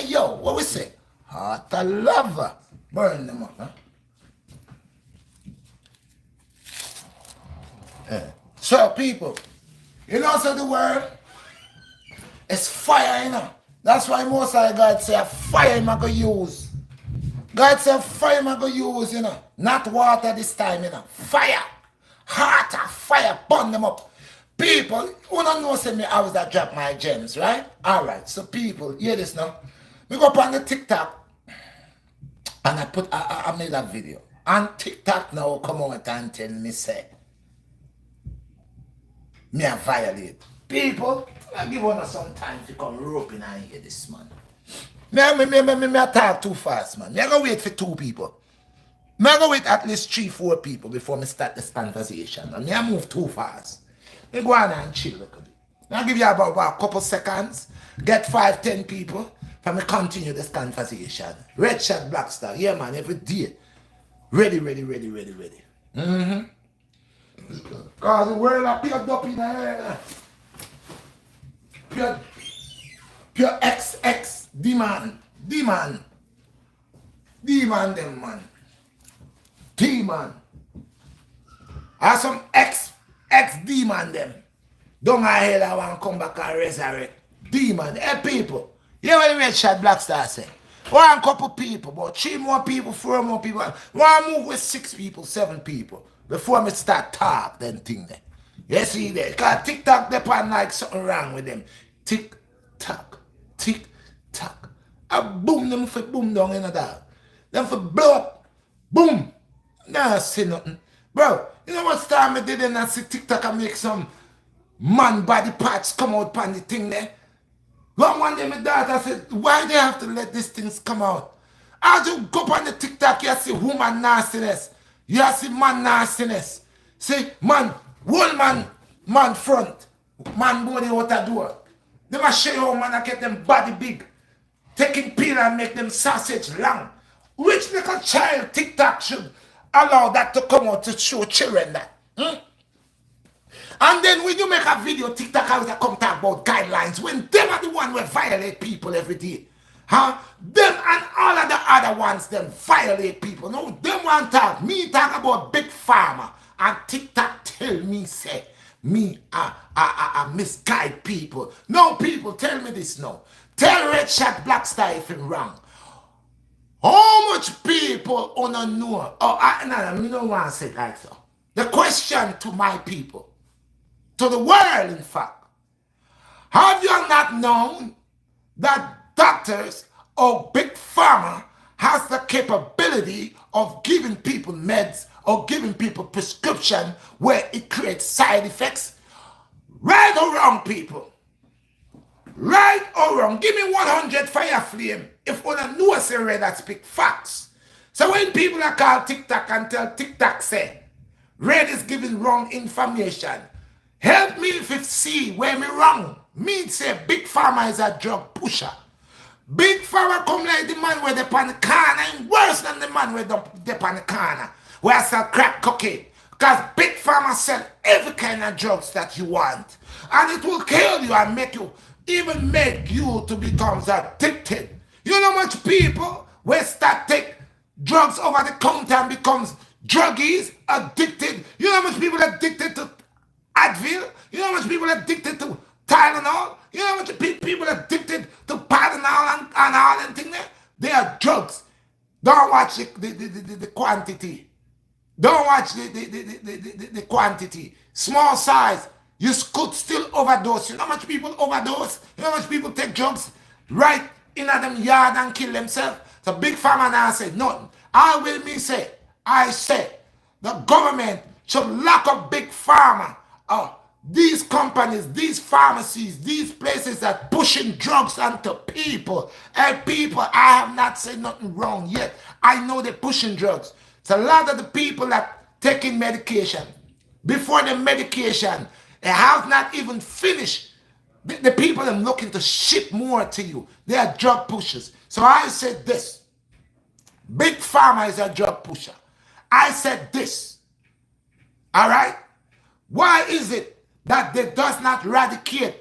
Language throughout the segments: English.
Hey, yo, what we say? Heart of lava. Burn them up, huh? Yeah. So, people, you know, so the world is fire, you know. That's why most of God say fire I'm going to use. God said fire I'm going to use, you know. Not water this time, you know. Fire. Heart of fire. Burn them up. People, who don't know say me I was that drop my gems, right? Alright, so people, hear this now. We go up on the TikTok and I made a video. And TikTok now come out and tell me say me a violate. People, I give one some time to come roping and hear this man. Me talk too fast, man. Me I go wait for two people. Me I go wait at least 3-4 people before me start this conversation. And me I move too fast. Me go on and chill a little bit. I'll give you about a couple seconds. Get 5-10 people. For me continue this conversation. Redshot BlackStar. Yeah, man, every day. Ready. Mm-hmm. Because the world are plugged up in the air. Pure XX. Demand them, man. Demon. Or some X demon them. Don't I hell I want to come back and resurrect. Demon. Hey, people. You know what the Redshot BlackStar say? One couple people, but 3 more people, 4 more people. One move with 6 people, 7 people. Before me start talk, then thing there. You see there? Because TikTok, they pan like something wrong with them. Tick-tock. I boom them for boom down in the dog. Them for blow up. Boom. Nah, say nothing. Bro, you know what time I did and I see TikTok and make some man body parts come out on the thing there? One day my daughter said, why they have to let these things come out? As you go on the TikTok, you see woman nastiness. You see man nastiness. See, man, one man front. Man body out the door. They must show you how man I get them body big. Taking pill and make them sausage long. Which little child TikTok should allow that to come out to show children that? And then when you make a video, TikTok out to come talk about guidelines, when them are the one who violate people every day. Huh? Them and all of the other ones, them violate people. No, them want to talk. Me talk about big pharma. And TikTok tell me, say, me I misguide people. No, people, tell me this now. Tell Redshot BlackStar if I'm wrong. How much people don't know? Oh, I don't want to say it like so. The question to my people, to the world, in fact, have you not known that doctors or big pharma has the capability of giving people meds or giving people prescription where it creates side effects? Right or wrong, people? Right or wrong? Give me 100 fire flame if one know say red that speak facts. So when people are called TikTok and tell TikTok say red is giving wrong information, help me if it see where me wrong. Me say big pharma is a drug pusher. Big pharma come like the man where they on the corner and worse than the man where they on the corner where I sell crack cocaine. Because big pharma sell every kind of drugs that you want. And it will kill you and make you, even make you to become addicted. You know how much people will start take drugs over the counter and becomes druggies, addicted. You know how much people are addicted to Advil? You know how much people are addicted to Tylenol? You know how much people are addicted to Paranol and all and things there? They are drugs. Don't watch the quantity. Don't watch the quantity. Small size. You could still overdose. You know how much people overdose? You know how much people take drugs right in them yard and kill themselves? So big pharma now say nothing. I say the government should lock up big pharma. These companies, these pharmacies, these places that pushing drugs onto people. And people, I have not said nothing wrong yet. I know they're pushing drugs. So a lot of the people that taking medication, before the medication, they have not even finished. The people are looking to ship more to you. They are drug pushers. So I said this. Big pharma is a drug pusher. I said this. All right? Why is it that they does not eradicate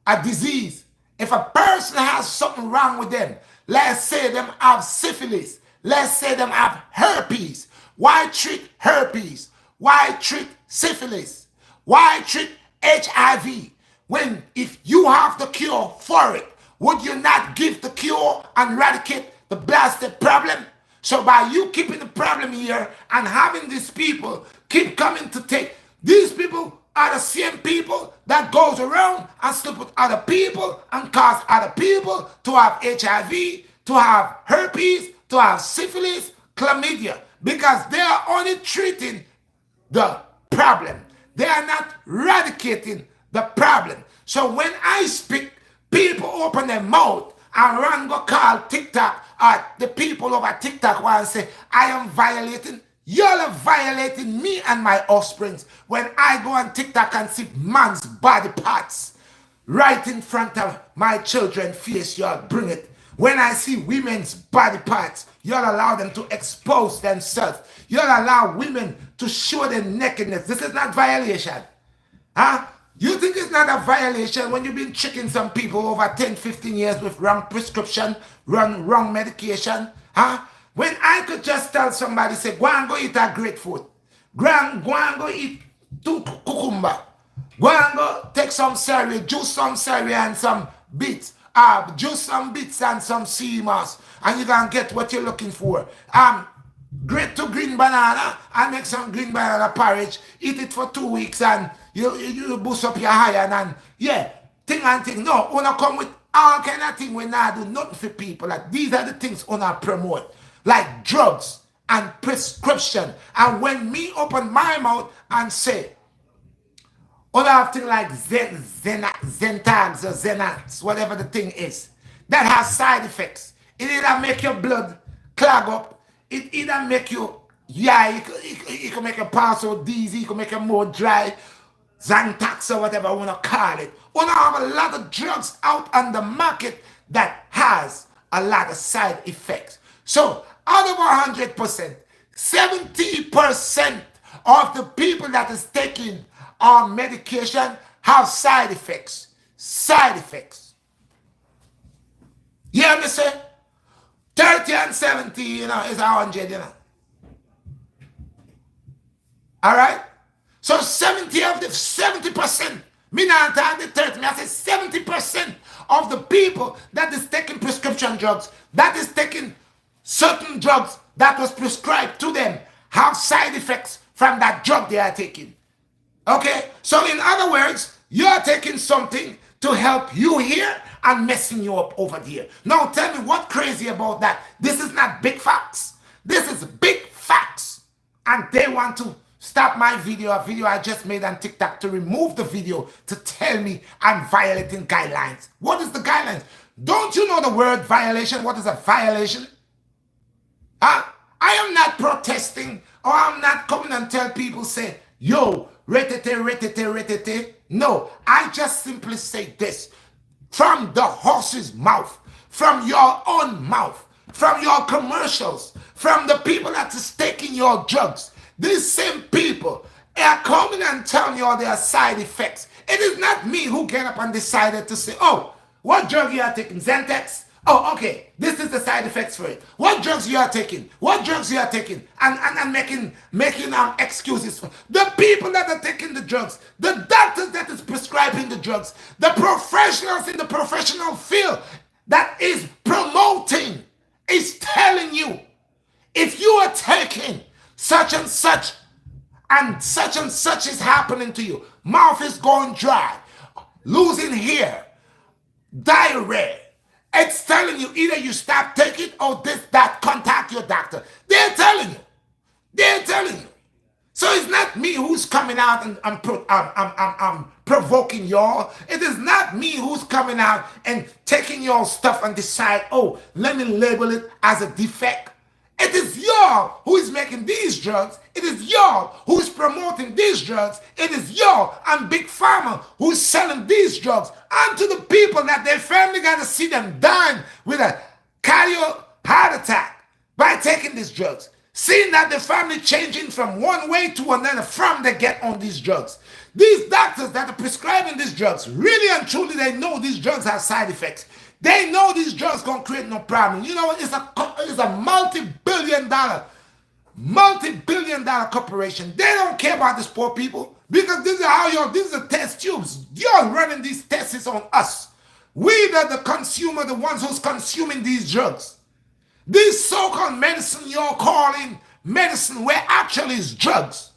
a disease? If a person has something wrong with them, Let's say them have syphilis. Let's say them have herpes. Why treat herpes? Why treat syphilis? Why treat HIV? When if you have the cure for it, would you not give the cure and eradicate the blasted problem? So by you keeping the problem here and having these people keep coming to take, these people are the same people that goes around and sleep with other people and cause other people to have HIV, to have herpes, to have syphilis, chlamydia, because they are only treating the problem. They are not eradicating the problem. So when I speak, people open their mouth and run go call TikTok or the people over TikTok and say, I am violating. Y'all are violating me and my offsprings when I go on TikTok and see man's body parts right in front of my children's face. Y'all bring it. When I see women's body parts, y'all allow them to expose themselves. Y'all allow women to show their nakedness. This is not violation. Huh? You think it's not a violation when you've been tricking some people over 10, 15 years with wrong prescription, wrong medication? Huh? When I could just tell somebody, say, go and go eat a grapefruit. Go and go eat 2 cucumber. Go and go take some celery, juice some celery and some beets. Juice some beets and some sea moss. And you can get what you're looking for. Grate 2 green banana and make some green banana porridge. Eat it for 2 weeks and you boost up your iron and yeah, thing and thing. No, wanna come with all kind of thing when I do nothing for people. Like these are the things wanna promote. Like drugs and prescription. And when me open my mouth and say, other thing like Zentax or Xanax, whatever the thing is, that has side effects. It either make your blood clog up, it either make you, it can make you pass out dizzy, it can make you more dry, Xantax or whatever you want to call it. We have a lot of drugs out on the market that has a lot of side effects. So out of 100%, 70% of the people that is taking our medication have side effects. Side effects. You hear me say? 30 and 70, is 100, All right? So 70%, me not talking 30, me I say 70% of the people that is taking prescription drugs, that is taking certain drugs that was prescribed to them, have side effects from that drug they are taking. Okay? So in other words, you are taking something to help you here and messing you up over there. Now tell me what crazy about that. This is not big facts. This is big facts. And they want to stop my video, a video I just made on TikTok, to remove the video to tell me I'm violating guidelines. What is the guidelines? Don't you know the word violation? What is a violation? I am not protesting, or I'm not coming and tell people, say, yo, retete. No, I just simply say this. From the horse's mouth, from your own mouth, from your commercials, from the people that is taking your drugs, these same people are coming and telling you all their side effects. It is not me who get up and decided to say, oh, what drug you are taking? Xanax? Oh, okay, this is the side effects for it. What drugs you are taking? What drugs you are taking? And making excuses for the people that are taking the drugs, the doctors that is prescribing the drugs, the professionals in the professional field that is promoting, is telling you, if you are taking such and such is happening to you, mouth is going dry, losing hair, diarrhea, it's telling you either you stop taking or that, contact your doctor. They're telling you. They're telling you. So it's not me who's coming out and I'm provoking y'all. It is not me who's coming out and taking your stuff and decide, oh, let me label it as a defect. It is y'all who is making these drugs. It is y'all who is promoting these drugs. It is y'all and Big Pharma who is selling these drugs. And to the people that their family got to see them dying with a cardio heart attack by taking these drugs. Seeing that the family changing from one way to another from they get on these drugs. These doctors that are prescribing these drugs, really and truly they know these drugs have side effects. They know these drugs gonna create no problem. You know what? It's a multi-billion dollar corporation. They don't care about these poor people because this is the test tubes. You're running these tests on us. We the consumer, the ones who's consuming these drugs. This so-called medicine you're calling medicine where actually is drugs.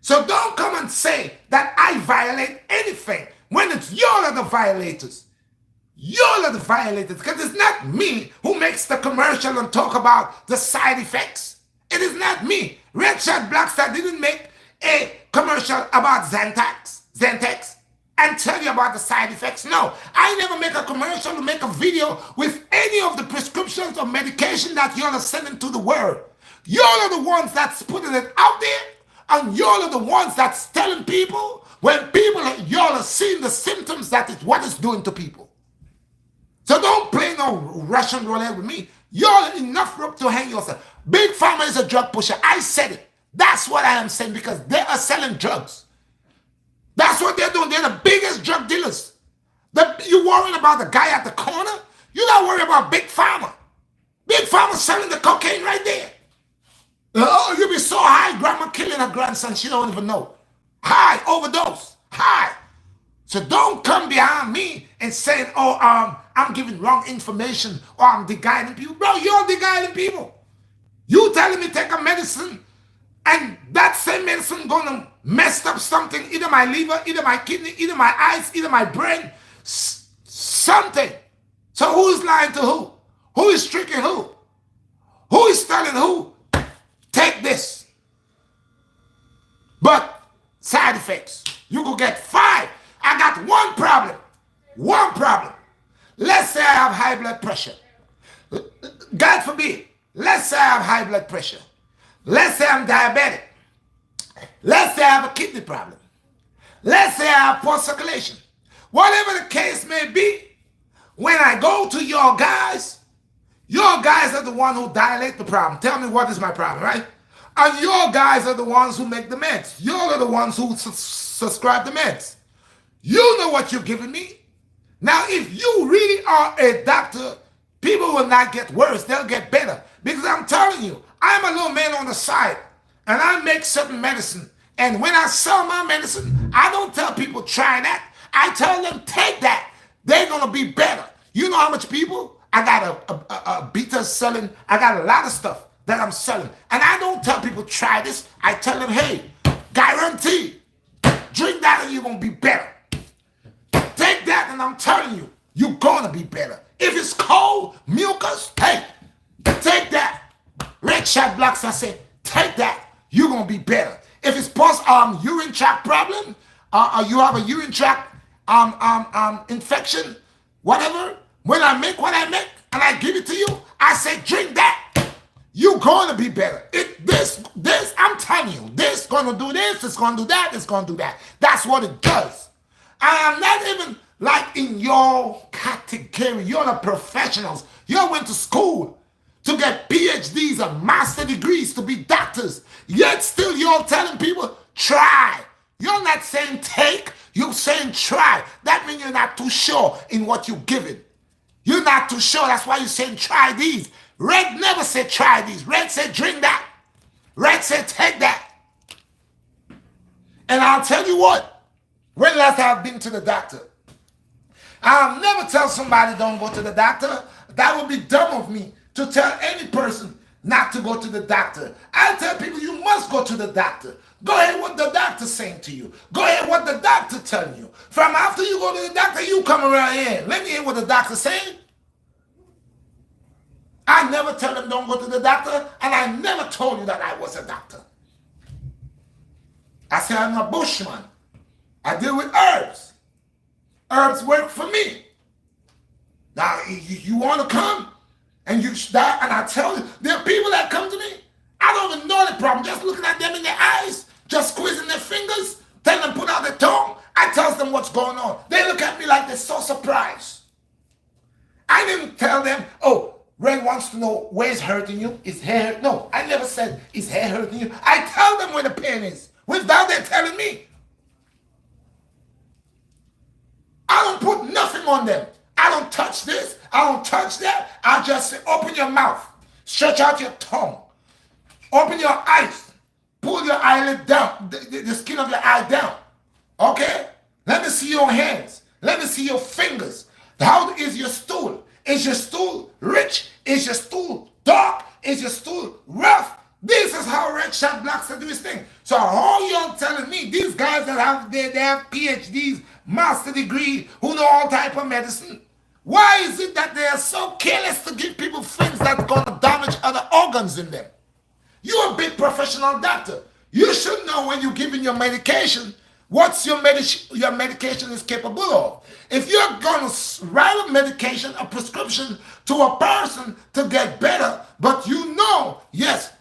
So don't come and say that I violate anything when it's y'all are the violators. Y'all are the violators because it's not me who makes the commercial and talk about the side effects. It is not me. Redshot BlackStar didn't make a commercial about Xantex and tell you about the side effects. No, I never make a commercial to make a video with any of the prescriptions or medication that y'all are sending to the world. Y'all are the ones that's putting it out there, and y'all are the ones that's telling people when y'all are seeing the symptoms that is what it's doing to people. So don't play no Russian roulette with me. Y'all enough rope to hang yourself. Big Pharma is a drug pusher. I said it. That's what I am saying because they are selling drugs. That's what they're doing. They're the biggest drug dealers. You worrying about the guy at the corner? You're not worried about Big Pharma. Big Pharma selling the cocaine right there. Oh, you'll be so high, grandma killing her grandson. She don't even know. High, overdose, high. So don't come behind me and saying, oh, I'm giving wrong information or I'm de-guiding people. Bro, you're de-guiding people. You telling me take a medicine and that same medicine gonna mess up something, either my liver, either my kidney, either my eyes, either my brain, something. So who is lying to who? Who is tricking who? Who is telling who? Take this. But side effects, you could get 5. I got one problem. One problem. Let's say I have high blood pressure. God forbid. Let's say I have high blood pressure. Let's say I'm diabetic. Let's say I have a kidney problem. Let's say I have poor circulation. Whatever the case may be, when I go to your guys are the ones who dilate the problem. Tell me what is my problem, right? And your guys are the ones who make the meds. You are the ones who subscribe the meds. You know what you're giving me. Now, if you really are a doctor, people will not get worse. They'll get better. Because I'm telling you, I'm a little man on the side, and I make certain medicine. And when I sell my medicine, I don't tell people try that. I tell them take that. They're going to be better. You know how much people? I got a beta selling. I got a lot of stuff that I'm selling. And I don't tell people try this. I tell them, hey, guarantee, drink that and you're going to be better. Take that and I'm telling you, you're going to be better. If it's cold, mucus, hey, take that. Redshot BlackStar said, take that. You're going to be better. If it's post urine tract problem, you have a urine tract infection, whatever, when I make what I make and I give it to you, I say drink that. You're going to be better. This, I'm telling you, this going to do this, it's going to do that, it's going to do that. That's what it does. I am not even like in your category. You're the professionals. You went to school to get PhDs and master degrees to be doctors. Yet still you're telling people, try. You're not saying take, you're saying try. That means you're not too sure in what you're giving. You're not too sure. That's why you're saying try these. Red never said try these. Red said drink that. Red said take that. And I'll tell you what. When last I've been to the doctor? I'll never tell somebody don't go to the doctor. That would be dumb of me to tell any person not to go to the doctor. I tell people you must go to the doctor. Go ahead what the doctor's saying to you. Go ahead what the doctor telling you. From after you go to the doctor, you come around here. Let me hear what the doctor's saying. I never tell them don't go to the doctor, and I never told you that I was a doctor. I said I'm a bushman. I deal with herbs. Herbs work for me. Now, you want to come and you start, and I tell you, there are people that come to me. I don't even know the problem. Just looking at them in their eyes, just squeezing their fingers, tell them put out their tongue. I tell them what's going on. They look at me like they're so surprised. I didn't tell them, oh, Red wants to know where it's hurting you. Is hair? No, I never said is hair hurting you. I tell them where the pain is without them telling me. I don't put nothing on them. I I don't touch this. I don't touch that. I just say, open your mouth. Stretch out your tongue. Open your eyes. Pull your eyelid down, the skin of your eye down. Okay? Let me see your hands. Let me see your fingers. How is your stool? Is your stool rich? Is your stool dark? Is your stool rough? This is how Redshot BlackStar do his thing. So all y'all telling me, these guys that have they have PhDs, master degree, who know all type of medicine, why is it that they are so careless to give people things that's gonna damage other organs in them? You're a big professional doctor. You should know when you're giving your medication, what's your medication is capable of. If you're going to write a medication, a prescription to a person to get better, but you know, yes,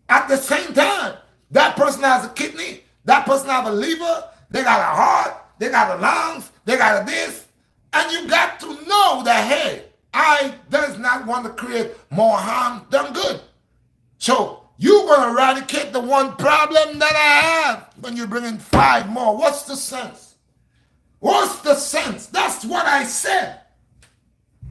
at the same time, that person has a kidney, that person has a liver, they got a heart, they got a lungs, they got a this, and you got to know that, hey, I does not want to create more harm than good. So you're going to eradicate the one problem that I have when you bring in 5 more. What's the sense? What's the sense? That's what I said.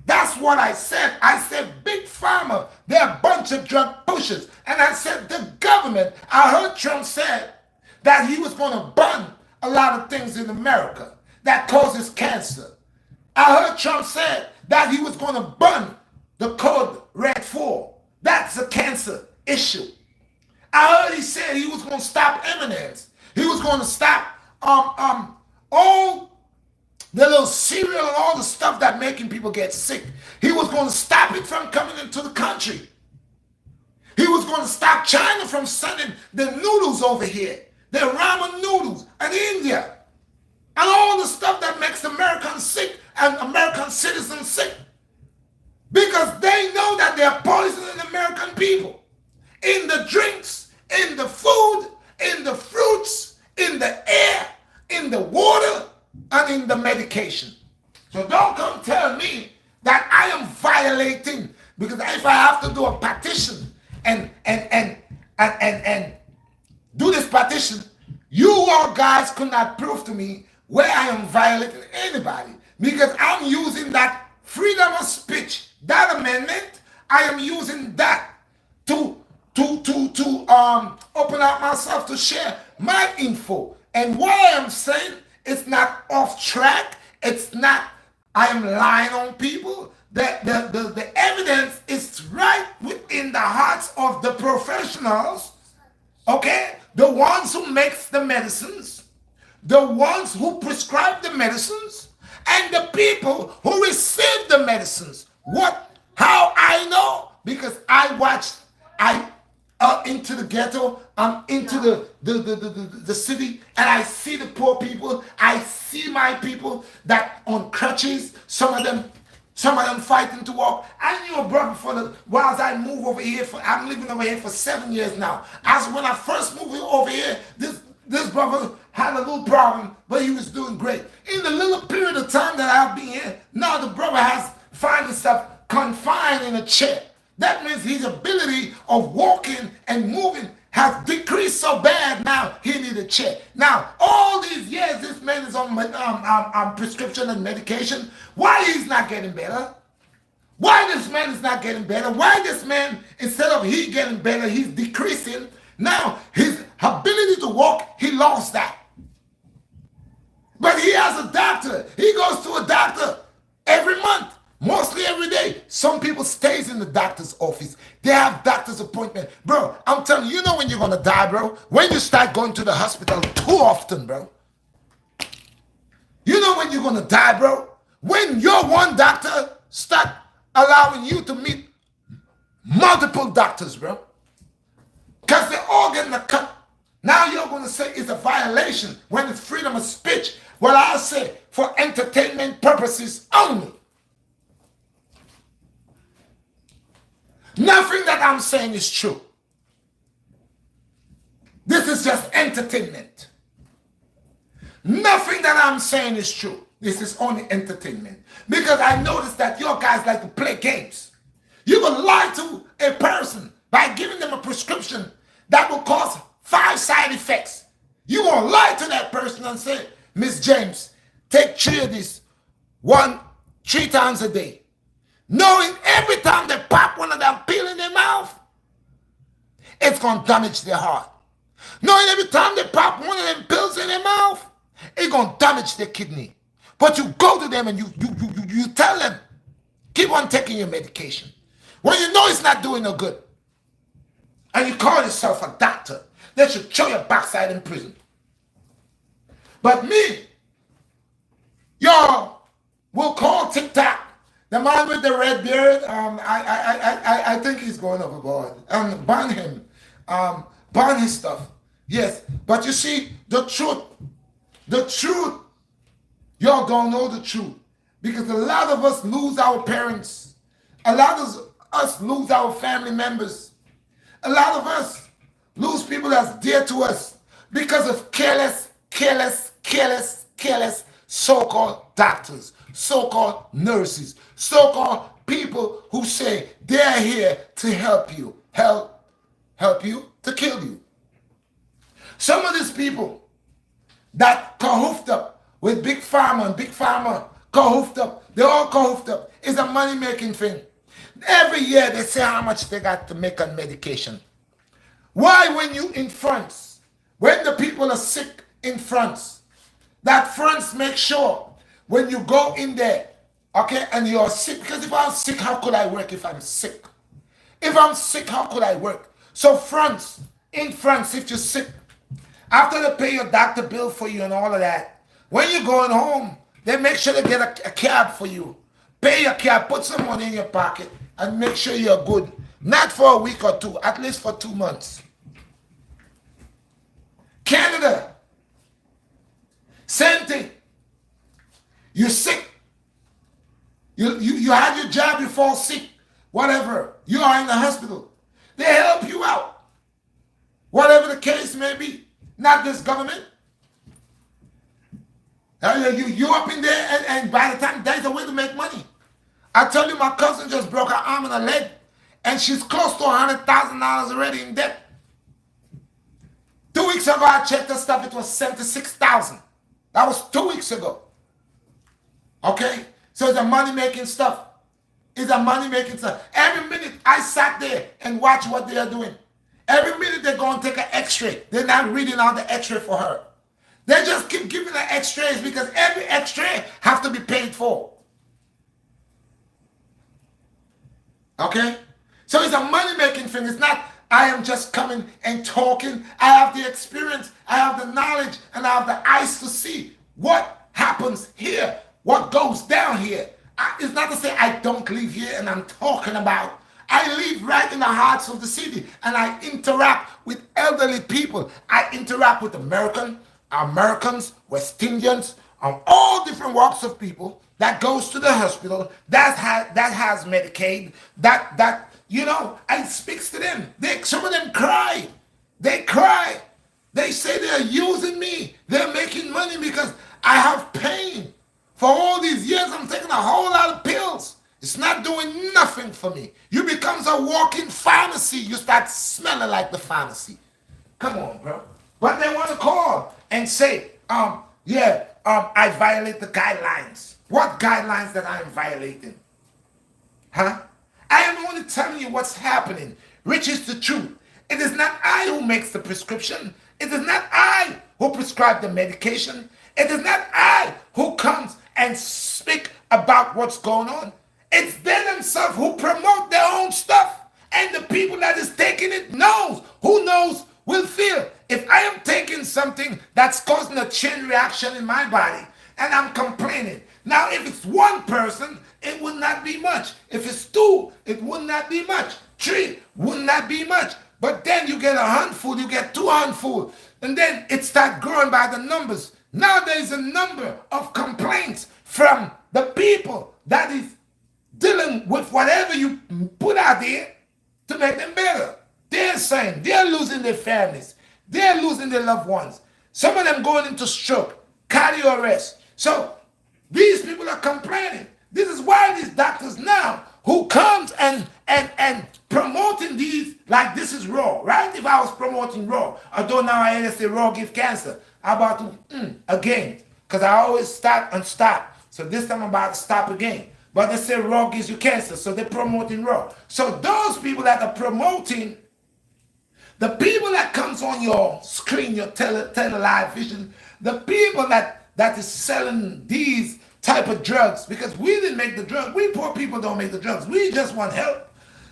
That's what I said. I said big pharma, they're a bunch of drug pushers. And I said the government, I heard Trump say that he was going to ban a lot of things in America that causes cancer. I heard Trump say that he was going to ban the code Red 4. That's a cancer issue. I heard he said he was going to stop M&Ms. He was going to stop all the little cereal and all the stuff that making people get sick. He was going to stop it from coming into the country. He was going to stop China from sending the noodles over here, the ramen noodles, and India, and all the stuff that makes Americans sick and American citizens sick, because they know that they're poisoning American people in the drinks, in the food, in the fruits, in the air, in the water, and in the medication. So don't come tell me that I am violating, because if I have to do a petition and do this petition, you all guys could not prove to me where I am violating anybody, because I'm using that freedom of speech, that amendment. I am using that to open up myself to share my info. And what I am saying, it's not off track. It's not I am lying on people. The evidence is right within the hearts of the professionals, okay? The ones who makes the medicines, the ones who prescribe the medicines, and the people who receive the medicines. How I know? Because I watched, into the ghetto, I'm into the city, and I see the poor people. I see my people that on crutches, some of them fighting to walk. I knew a brother whilst I moved over here, I'm living over here for 7 years now. As when I first moved over here, this brother had a little problem, but he was doing great. In the little period of time that I've been here, now the brother has found himself confined in a chair. That means his ability of walking and moving has decreased so bad now he needs a chair. Now, all these years this man is on prescription and medication. Why he's not getting better? Why this man is not getting better? Why this man, instead of he getting better, he's decreasing? Now, his ability to walk, he lost that. But he has a doctor. He goes to a doctor every month. Mostly every day. Some people stays in the doctor's office. They have doctor's appointment. Bro, I'm telling you, you know when you're going to die, bro? When you start going to the hospital too often, bro. You know when you're going to die, bro? When your one doctor start allowing you to meet multiple doctors, bro. Because they're all getting a cut. Now you're going to say it's a violation when it's freedom of speech. Well, I'll say for entertainment purposes only. Nothing that I'm saying is true. This is just entertainment. Nothing that I'm saying is true. This is only entertainment. Because I noticed that your guys like to play games. You will lie to a person by giving them a prescription that will cause 5 side effects. You will lie to that person and say, Miss James, take 3 of this. 1 3 times a day, knowing every time they pop one of them pills in their mouth, it's going to damage their heart. Knowing every time they pop one of them pills in their mouth, it's going to damage their kidney. But you go to them and you tell them, keep on taking your medication. When you know it's not doing no good, and you call yourself a doctor, they should show your backside in prison. But me, y'all will call TikTok. The man with the red beard, I think he's going overboard. Ban him. Ban his stuff. Yes. But you see, the truth, y'all don't know the truth. Because a lot of us lose our parents. A lot of us lose our family members. A lot of us lose people that's dear to us because of careless so-called doctors, so-called nurses, so-called people who say they're here to help you, help you to kill you. Some of these people that cahoofed up with Big Pharma and Big Pharma cahoofed up, they all cahoofed up. It's a money-making thing. Every year they say how much they got to make on medication. Why when you in France, when the people are sick in France, that France make sure when you go in there, okay, and you're sick, because if I'm sick, how could I work if I'm sick? If I'm sick, how could I work? So France, in France, if you're sick, after they pay your doctor bill for you and all of that, when you're going home, they make sure they get a cab for you. Pay your cab, put some money in your pocket, and make sure you're good. Not for a week or two, at least for 2 months. Canada, same thing. You're sick. You had your job, you fall sick, whatever. You are in the hospital. They help you out. Whatever the case may be. Not this government. You up in there and by the time there's a way to make money. I tell you, my cousin just broke her arm and her leg and she's close to $100,000 already in debt. 2 weeks ago, I checked the stuff, it was $76,000. That was 2 weeks ago. Okay? So it's a money-making stuff. It's a money-making stuff. Every minute I sat there and watched what they are doing. Every minute they're going to take an x-ray. They're not reading out the x-ray for her. They just keep giving her x-rays because every x-ray have to be paid for. Okay? So it's a money-making thing. It's not, I am just coming and talking. I have the experience, I have the knowledge, and I have the eyes to see what happens here, what goes down here. It's not to say I don't live here and I'm talking about. I live right in the hearts of the city and I interact with elderly people. I interact with Americans, West Indians, all different walks of people that goes to the hospital, that has Medicaid, that you know, I speaks to them. Some of them cry. They cry. They say they're using me. They're making money because I have pain. For all these years, I'm taking a whole lot of pills. It's not doing nothing for me. You become a walking pharmacy. You start smelling like the pharmacy. Come on, bro. But they want to call and say, I violate the guidelines. What guidelines that I am violating? Huh? I am only telling you what's happening, which is the truth. It is not I who makes the prescription. It is not I who prescribe the medication. It is not I who comes and speak about what's going on. It's they themselves who promote their own stuff. And the people that is taking it knows. Who knows will feel. If I am taking something that's causing a chain reaction in my body and I'm complaining. Now, if it's one person, it would not be much. If it's two, it would not be much. 3 would not be much. But then you get a handful, you get 2 handfuls. And then it starts growing by the numbers. Now there is a number of complaints from the people that is dealing with whatever you put out there to make them better. They're saying they're losing their families. They're losing their loved ones. Some of them going into stroke, cardio arrest. So these people are complaining. This is why these doctors now who comes and promoting these like this is raw, right? If I was promoting raw, although now I hear they say raw give cancer, I'm about to again, because I always start and stop. So this time I'm about to stop again. But they say raw gives you cancer, so they're promoting raw. So those people that are promoting, the people that comes on your screen, your live vision, the people that is selling these type of drugs, because we didn't make the drug. We poor people don't make the drugs. We just want help.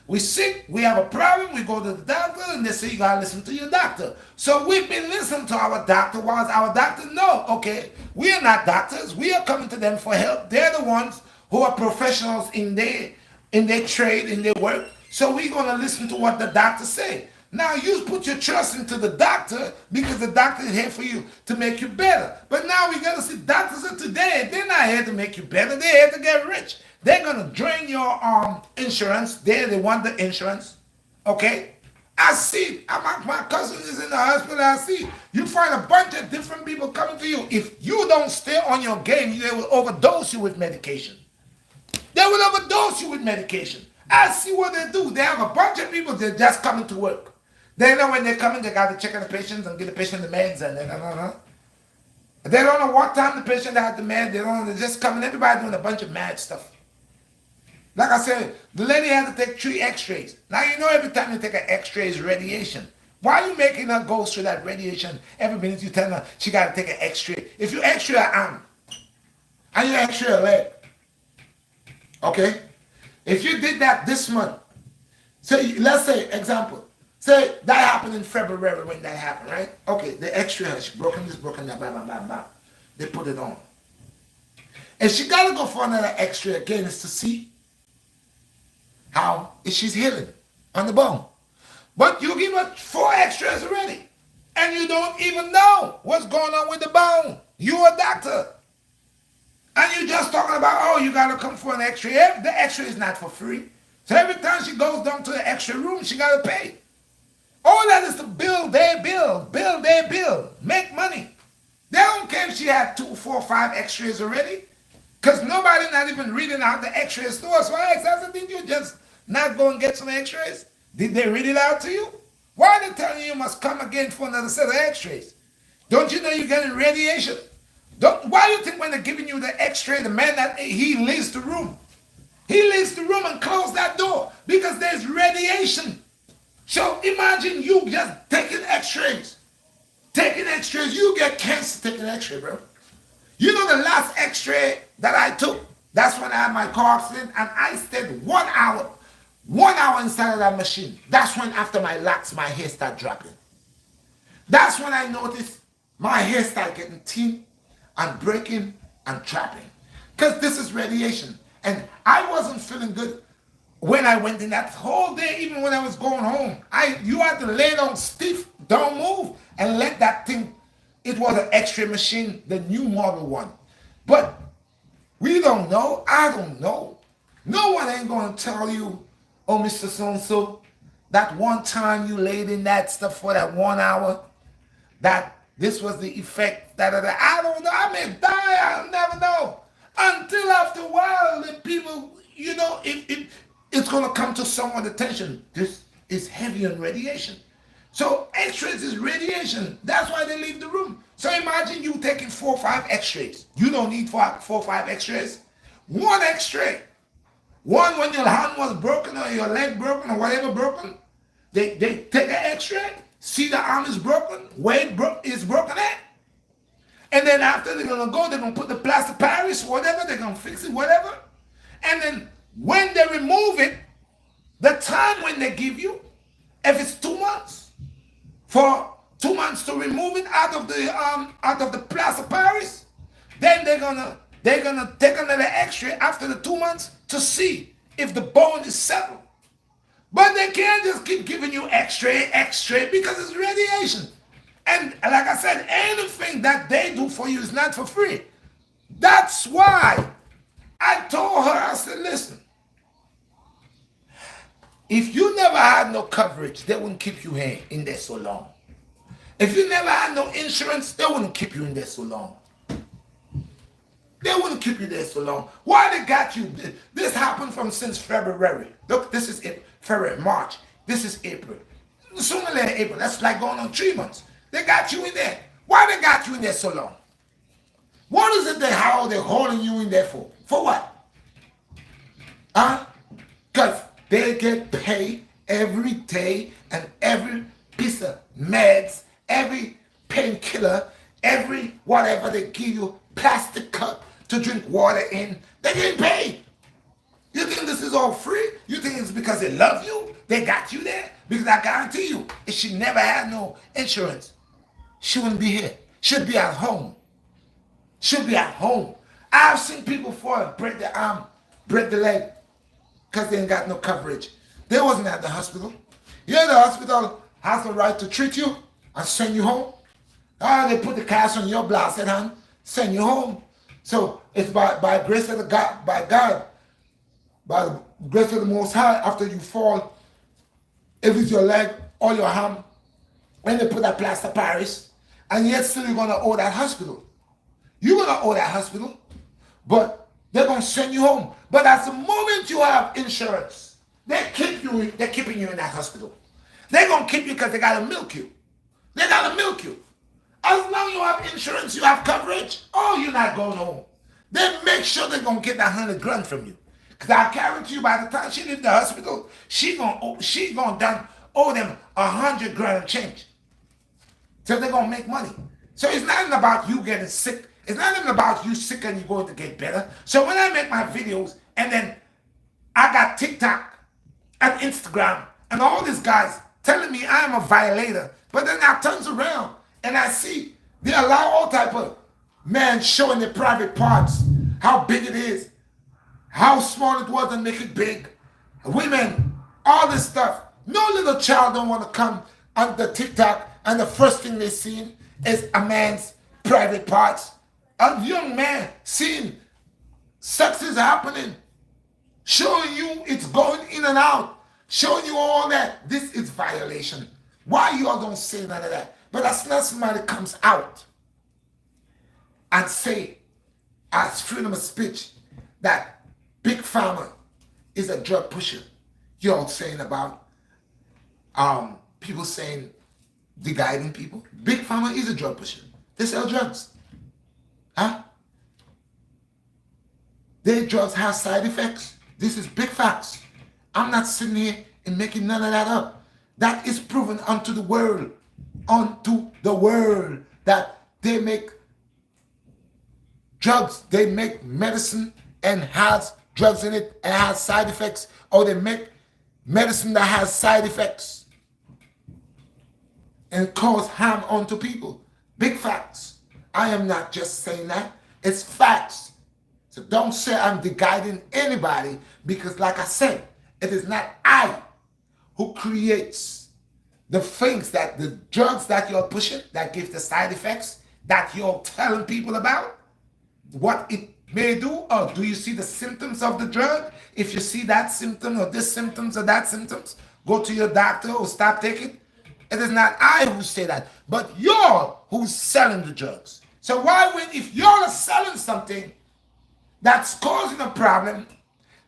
We sick, we have a problem, we go to the doctor, and they say you gotta listen to your doctor. So we've been listening to our doctor. While our doctor, no, okay, we are not doctors. We are coming to them for help. They're the ones who are professionals in their trade, in their work. So we're gonna listen to what the doctor say. Now you put your trust into the doctor because the doctor is here for you to make you better. But now we gotta see doctors of today. They're not here to make you better. They're here to get rich. They're gonna drain your insurance. They want the insurance. Okay? I see. My cousin is in the hospital. I see. You find a bunch of different people coming to you. If you don't stay on your game, they will overdose you with medication. They will overdose you with medication. I see what they do. They have a bunch of people that just coming to work. They know when they're coming, they got to check on the patients and give the patient the meds and then They don't know what time the patient had the meds. They don't know. They're just coming. Everybody doing a bunch of mad stuff. Like I said, the lady had to take 3 X-rays. Now you know every time you take an X-ray is radiation. Why are you making her go through that radiation every minute you tell her she got to take an X-ray? If you X-ray her arm and you X-ray her leg, okay? If you did that this month, so let's say, example, say that happened in February when that happened, right? Okay, the X-ray has broken this, broken that, blah, blah, blah, blah. They put it on. And she got to go for another X-ray again is to see how she's healing on the bone. But you give her 4 X-rays already. And you don't even know what's going on with the bone. You're a doctor. And you're just talking about, oh, you got to come for an X-ray. The X-ray is not for free. So every time she goes down to the X-ray room, she got to pay. All that is to build their bill. Build their bill. Make money. They don't care if she had 2, 4, 5 X-rays already. Because nobody not even reading out the X-ray store. So I asked, did you just not go and get some X-rays? Did they read it out to you? Why are they telling you must come again for another set of X-rays? Don't you know you're getting radiation? Why do you think when they're giving you the X-ray, the man that he leaves the room? He leaves the room and closes that door because there's radiation. So imagine you just taking X-rays. Taking X-rays, you get cancer taking X-ray, bro. You know the last X-ray that I took, that's when I had my car accident, and I stayed 1 hour. 1 hour inside of that machine. That's when after my locks, my hair started dropping. That's when I noticed my hair started getting thin and breaking and dropping. Because this is radiation. And I wasn't feeling good when I went in that whole day, even when I was going home. You had to lay down stiff, don't move, and let that thing. It was an X-ray machine, the new model one. But we don't know. I don't know. No one ain't going to tell you, oh, Mr. So-and-so, that one time you laid in that stuff for that 1 hour, that this was the effect, I don't know. I may die. I'll never know. Until after a while, the people, you know, it's going to come to someone's attention. This is heavy on radiation. So X-rays is radiation. That's why they leave the room. So imagine you taking 4 or 5 X-rays. You don't need 4 or 5 X-rays. 1 X-ray. One when your hand was broken or your leg broken or whatever broken. They take an X-ray, see the arm is broken, where is broken at. And then after they're going to go, they're going to put the plaster Paris, whatever, they're going to fix it, whatever. And then when they remove it, the time when they give you, if it's 2 months, for 2 months to remove it out of the plaster Paris, then they're gonna take another X-ray after the 2 months to see if the bone is settled. But they can't just keep giving you X-ray because it's radiation. And like I said, anything that they do for you is not for free. That's why I told her, I said, listen, if you never had no coverage, they wouldn't keep you in there so long. If you never had no insurance, they wouldn't keep you in there so long. They wouldn't keep you there so long. Why they got you? This happened since February. Look, this is February, March. This is April. Sooner or later, April. That's like going on 3 months. They got you in there. Why they got you in there so long? What is it how they're holding you in there for? For what? Huh? Because they get paid every day, and every piece of meds, every painkiller, every whatever they give you, plastic cup to drink water in, they get paid. You think this is all free? You think it's because they love you? They got you there? Because I guarantee you, if she never had no insurance, she wouldn't be here. She'd be at home. She'll be at home. I've seen people fall and break their arm, break the leg, because they ain't got no coverage. They wasn't at the hospital. Yeah, the hospital has the right to treat you and send you home. Ah, they put the cash on your blasted hand, send you home. So it's by grace of the God, by the grace of the Most High, after you fall, if it's your leg or your arm, and they put that plaster Paris, and yet still you're gonna owe that hospital. You're gonna owe that hospital, but they're gonna send you home. But at the moment you have insurance, they're keeping you in that hospital. They're gonna keep you because they gotta milk you. They gotta milk you. As long as you have insurance, you have coverage, oh, you're not going home. They make sure they're gonna get that 100 grand from you. Because I guarantee you, by the time she leaves the hospital, she's gonna done owe them 100 grand and change. So they're gonna make money. So it's not even about you getting sick. It's not even about you sick and you're going to get better. So when I make my videos, and then I got TikTok and Instagram and all these guys telling me I am a violator, but then I turns around and I see they allow all type of men showing their private parts, how big it is, how small it was and make it big. Women, all this stuff. No little child don't want to come on the TikTok and the first thing they see is a man's private parts. A young man seeing sex is happening, showing you it's going in and out, showing you all that. This is violation. Why you all don't say none of that? But as soon as somebody comes out and say, as freedom of speech, that Big Pharma is a drug pusher, you're all saying about people saying the guiding people. Big Pharma is a drug pusher. They sell drugs. Huh? Their drugs have side effects. This is big facts. I'm not sitting here and making none of that up. That is proven unto the world, that they make drugs, they make medicine and has drugs in it and has side effects, or they make medicine that has side effects and cause harm unto people. Big facts. I am not just saying that. It's facts. So don't say I'm guiding anybody, because like I said, it is not I who creates the things, that the drugs that you're pushing that give the side effects that you're telling people about, what it may do. Or do you see the symptoms of the drug? If you see that symptom or this symptoms or that symptoms, go to your doctor or stop taking. It is not I who say that, but you're who's selling the drugs. So why, if you're selling something that's causing a problem,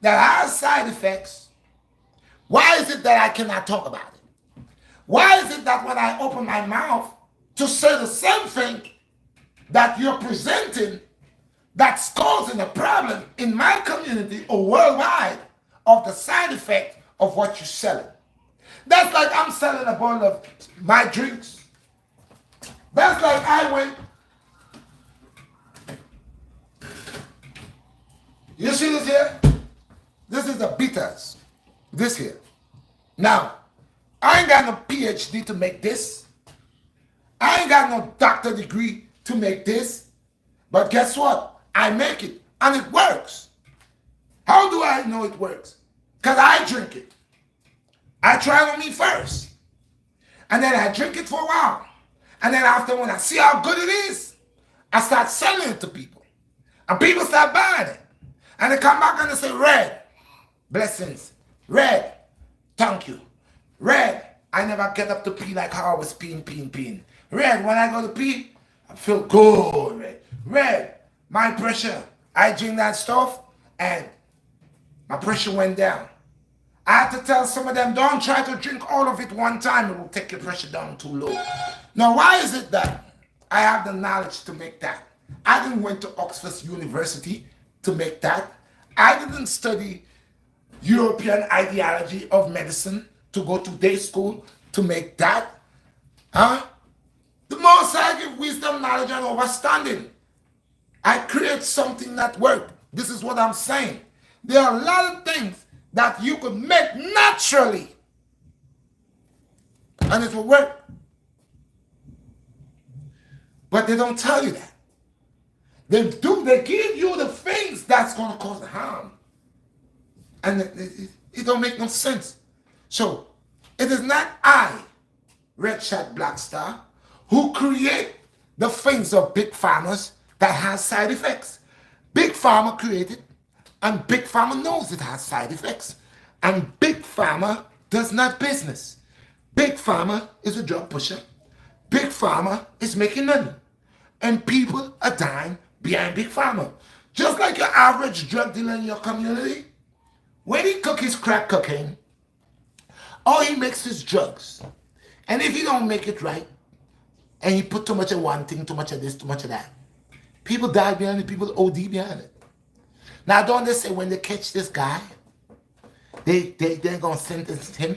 that has side effects, why is it that I cannot talk about it? Why is it that when I open my mouth to say the same thing that you're presenting, that's causing a problem in my community or worldwide, of the side effect of what you're selling? That's like I'm selling a bottle of my drinks. That's like I went. You see this here? This is the bitters. This here. Now, I ain't got no PhD to make this. I ain't got no doctor degree to make this. But guess what? I make it. And it works. How do I know it works? Because I drink it. I try it on me first. And then I drink it for a while. And then after, when I see how good it is, I start selling it to people. And people start buying it. And they come back and they say, Red, blessings. Red, thank you. Red, I never get up to pee like how I was peeing. Red, when I go to pee, I feel good, Red. Red, my pressure, I drink that stuff and my pressure went down. I had to tell some of them, don't try to drink all of it one time. It will take your pressure down too low. Now, why is it that I have the knowledge to make that? I didn't went to Oxford University to make that. I didn't study European ideology of medicine to go to day school to make that. Huh? The most I give wisdom, knowledge, and understanding. I create something that works. This is what I'm saying. There are a lot of things that you could make naturally, and it will work. But they don't tell you that. They give you the things that's going to cause harm. And it don't make no sense. So, it is not I, Redshot BlackStar, who create the things of big farmers that has side effects. Big Pharma created, and Big Pharma knows it has side effects. And Big Pharma does not business. Big Pharma is a drug pusher. Big Pharma is making money. And people are dying behind Big Pharma. Just like your average drug dealer in your community, when he cook his crack cocaine, or he makes his drugs, and if he don't make it right, and he put too much of one thing, too much of this, too much of that, people die behind it, people OD behind it. Now, don't they say when they catch this guy, they're going to sentence him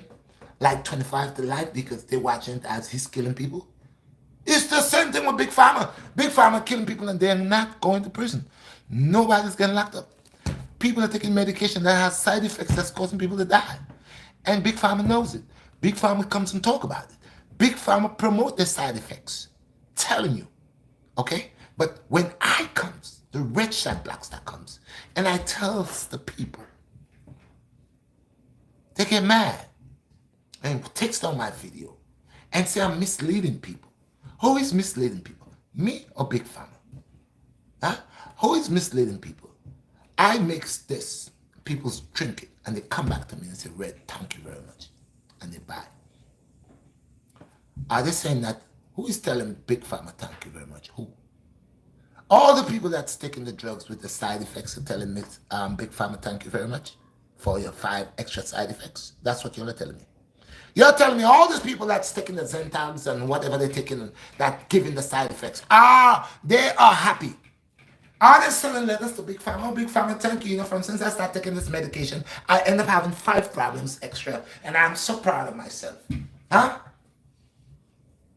like 25 to life because they're watching as he's killing people? It's the same thing with Big Pharma. Big Pharma killing people and they're not going to prison. Nobody's getting locked up. People are taking medication that has side effects that's causing people to die. And Big Pharma knows it. Big Pharma comes and talk about it. Big Pharma promote their side effects. Telling you. Okay? But when I comes, the Redshot BlackStar comes, and I tells the people, they get mad and takes down my video and say I'm misleading people. Who is misleading people? Me or Big Pharma? Huh? Who is misleading people? I mix this, people drink it, and they come back to me and say, Red, thank you very much. And they buy. Are they saying that? Who is telling Big Pharma thank you very much? Who? All the people that's taking the drugs with the side effects are telling me, Big Pharma, thank you very much for your 5 extra side effects. That's what you're telling me. You're telling me all these people that's taking the Zentalms and whatever they're taking that giving the side effects, they are happy. Are they selling letters to Big Pharma? Oh, Big Pharma, thank you. From since I started taking this medication, I end up having 5 problems extra, and I'm so proud of myself. Huh?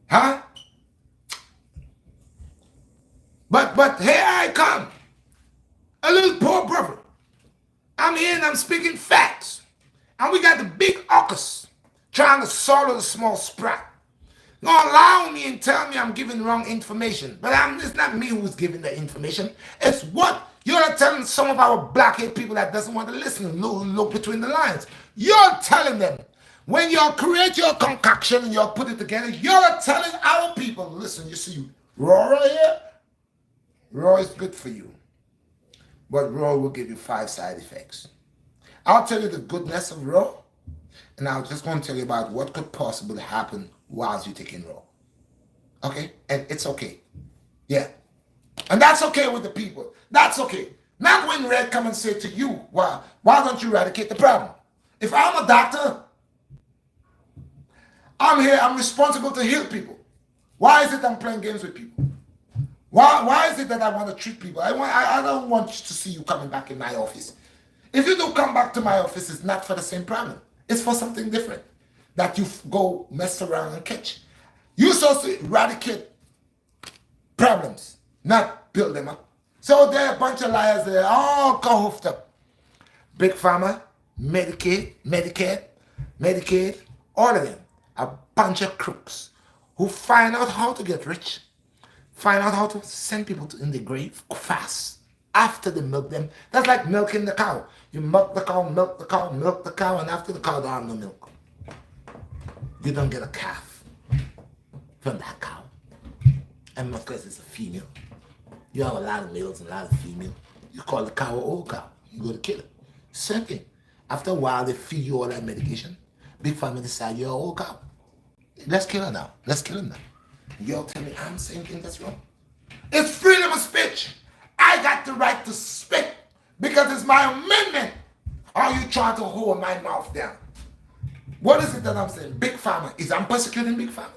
Huh? But here I come, a little poor brother. I'm here and I'm speaking facts. And we got the big uckers trying to swallow the small sprat. Don't allow me and tell me I'm giving wrong information. But it's not me who's giving the information. It's what you're telling some of our black-haired people that doesn't want to listen, look between the lines. You're telling them. When you create your concoction and you put it together, you're telling our people, listen, you see raw right here? Raw is good for you. But raw will give you 5 side effects. I'll tell you the goodness of raw, and I'm just going to tell you about what could possibly happen whilst you're taking raw. Okay? And it's okay. Yeah. And that's okay with the people. That's okay. Not when Red come and say to you, why don't you eradicate the problem? If I'm a doctor, I'm here, I'm responsible to heal people. Why is it I'm playing games with people? Why is it that I want to treat people? I don't want to see you coming back in my office. If you do come back to my office, it's not for the same problem. It's for something different that you go mess around and catch. You're supposed to eradicate problems, not build them up. So there are a bunch of liars there, all hoofed up. Big Pharma, Medicaid, all of them. A bunch of crooks who find out how to get rich, find out how to send people in the grave fast after they milk them. That's like milking the cow. You milk the cow, and after the cow, don't have no milk. You don't get a calf from that cow. And because it's a female, you have a lot of males and a lot of females. You call the cow an old cow. You go to kill it. Same thing. After a while, they feed you all that medication. Big Pharma decide you're an old cow. Let's kill her now. Let's kill him now. Y'all tell me I'm saying things that's wrong. It's freedom of speech. I got the right to speak because it's my amendment. Are you trying to hold my mouth down? What is it that I'm saying? Big Pharma. Is I'm persecuting Big Pharma?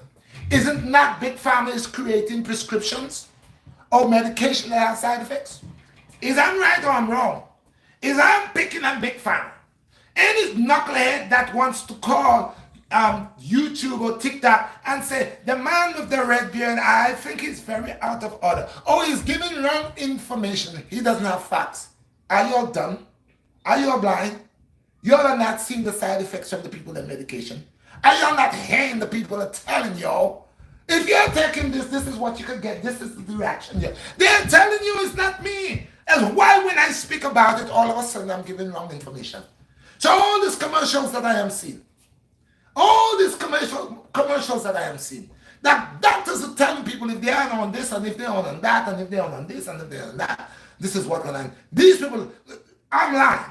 Isn't not Big Pharma is creating prescriptions or medication that have side effects? Is I'm right or I'm wrong? Is I'm picking on Big Pharma? Any knucklehead that wants to call YouTube or TikTok and say, the man with the red beard, I think he's very out of order. Oh, he's giving wrong information. He doesn't have facts. Are you all dumb? Are you all blind? You all are not seeing the side effects of the people and medication. Are you all not hearing the people are telling y'all? If you're taking this, this is what you can get. This is the reaction. They're telling you it's not me. And why when I speak about it, all of a sudden I'm giving wrong information? So all these commercials that I am seeing, all these commercials that I am seeing, that doctors are telling people if they are on this and if they're on that and if they're on this and if they're on that, this is what going on. These people, I'm lying.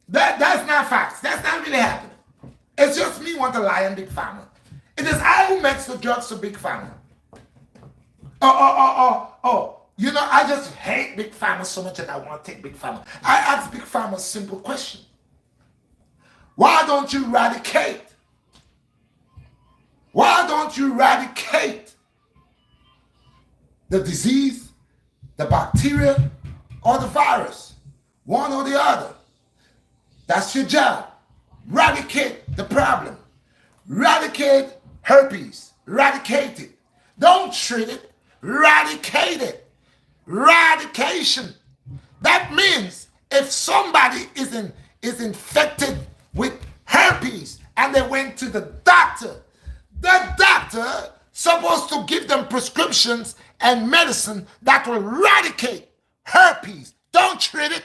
That's not facts. That's not really happening. It's just me want to lie and Big Pharma. It is I who makes the drugs to Big Pharma. You know, I just hate Big Pharma so much that I want to take Big Pharma. I ask Big Pharma a simple question. Why don't you eradicate? Why don't you eradicate the disease, the bacteria, or the virus? One or the other. That's your job. Eradicate the problem. Eradicate herpes. Eradicate it. Don't treat it. Eradicate it. Eradication. That means if somebody is infected with herpes and they went to the doctor supposed to give them prescriptions and medicine that will eradicate herpes. Don't treat it.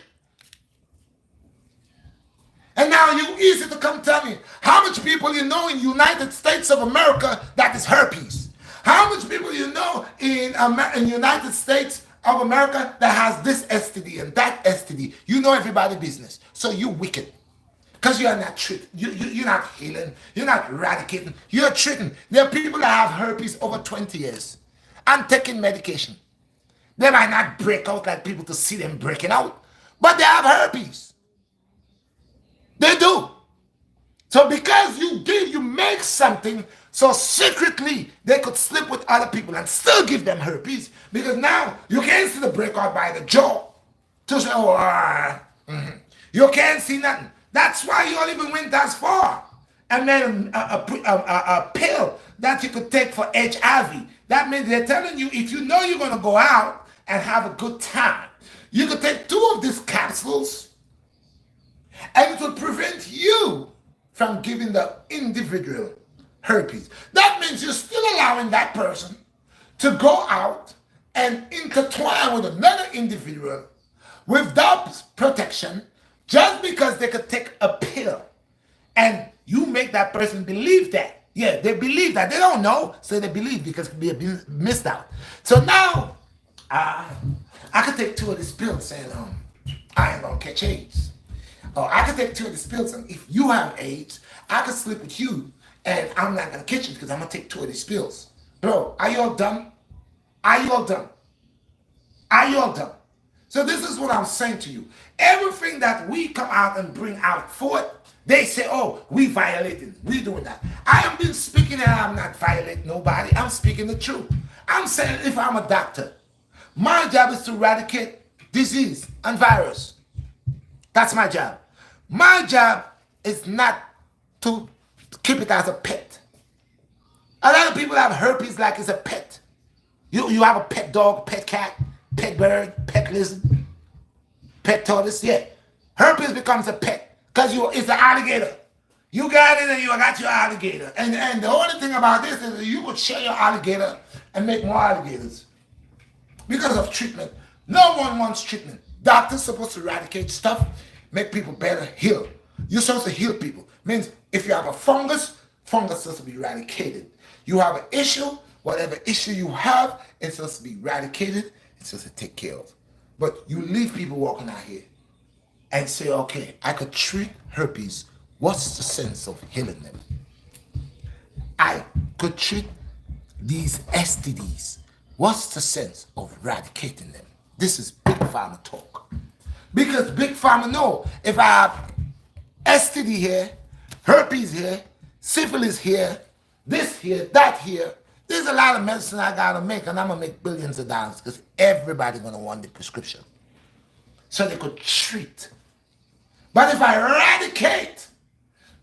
And now you easy to come tell me how much people you know in United States of America that is herpes. How much people you know in United States of America that has this STD and that STD. You know everybody's business. So you wicked. Because you are not treating. You're not healing. You're not eradicating. You're treating. There are people that have herpes over 20 years and taking medication. They might not break out like people to see them breaking out, but they have herpes. They do. So because you make something so secretly they could sleep with other people and still give them herpes, because now you can't see the breakout by the jaw to say, you can't see nothing. That's why you all even went as far and made a pill that you could take for HIV. That means they're telling you if you know you're going to go out and have a good time, you could take 2 of these capsules and it will prevent you from giving the individual herpes. That means you're still allowing that person to go out and intertwine with another individual without protection just because they could take a pill. And you make that person believe that. Yeah, they believe that. They don't know, so they believe because they've been missed out. So now, I could take 2 of these pills saying, I ain't going to catch AIDS. Or I could take 2 of these pills and if you have AIDS, I could sleep with you and I'm not going to catch you because I'm going to take 2 of these pills. Bro, are you all dumb? Are you all dumb? Are you all dumb? So this is what I'm saying to you. Everything that we come out and bring out forth, they say, oh, we violating. We doing that. I am been speaking and I'm not violating nobody. I'm speaking the truth. I'm saying if I'm a doctor, my job is to eradicate disease and virus. That's my job. My job is not to keep it as a pet. A lot of people have herpes like it's a pet. You have a pet dog, pet cat, pet bird, pet lizard, pet tortoise, yeah. Herpes becomes a pet because it's an alligator. You got it and you got your alligator. And the only thing about this is that you would share your alligator and make more alligators. Because of treatment. No one wants treatment. Doctors supposed to eradicate stuff, make people better, heal. You're supposed to heal people. Means if you have a fungus is supposed to be eradicated. You have an issue, whatever issue you have, it's supposed to be eradicated. It's supposed to take care of. But you leave people walking out here and say, okay, I could treat herpes. What's the sense of healing them? I could treat these STDs. What's the sense of eradicating them? This is Big Pharma talk. Because Big Pharma know if I have STD here, herpes here, syphilis here, this here, that here, there's a lot of medicine I gotta make and I'm gonna make billions of dollars because everybody's gonna want the prescription. So they could treat. But if I eradicate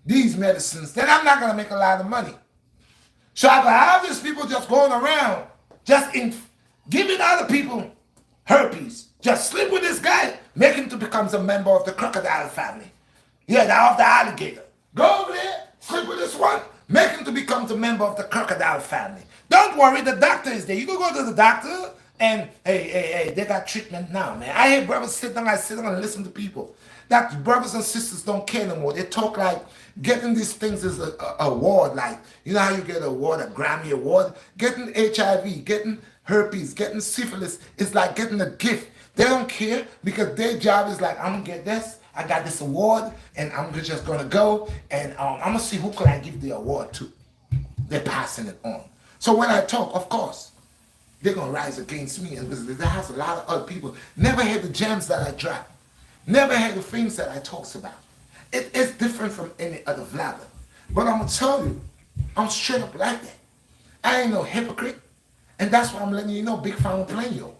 these medicines, then I'm not going to make a lot of money. So I could have these people just going around, just giving other people herpes. Just sleep with this guy, make him to become a member of the crocodile family. Yeah, of the alligator. Go over there, sleep with this one, make him to become a member of the crocodile family. Don't worry, the doctor is there. You can go to the doctor and, hey, they got treatment now, man. I hear brothers sit down and listen to people. That brothers and sisters don't care no more. They talk like getting these things is a award. Like, you know how you get an award, a Grammy award? Getting HIV, getting herpes, getting syphilis is like getting a gift. They don't care because their job is like, I'm going to get this. I got this award and I'm just going to go and I'm going to see who can I give the award to. They're passing it on. So when I talk, of course, they're going to rise against me. And there has a lot of other people. Never heard the gems that I drop. Never heard the things that I talks about. It is different from any other vlogger. But I'm going to tell you, I'm straight up like that. I ain't no hypocrite. And that's why I'm letting you know Big Pharma playing y'all.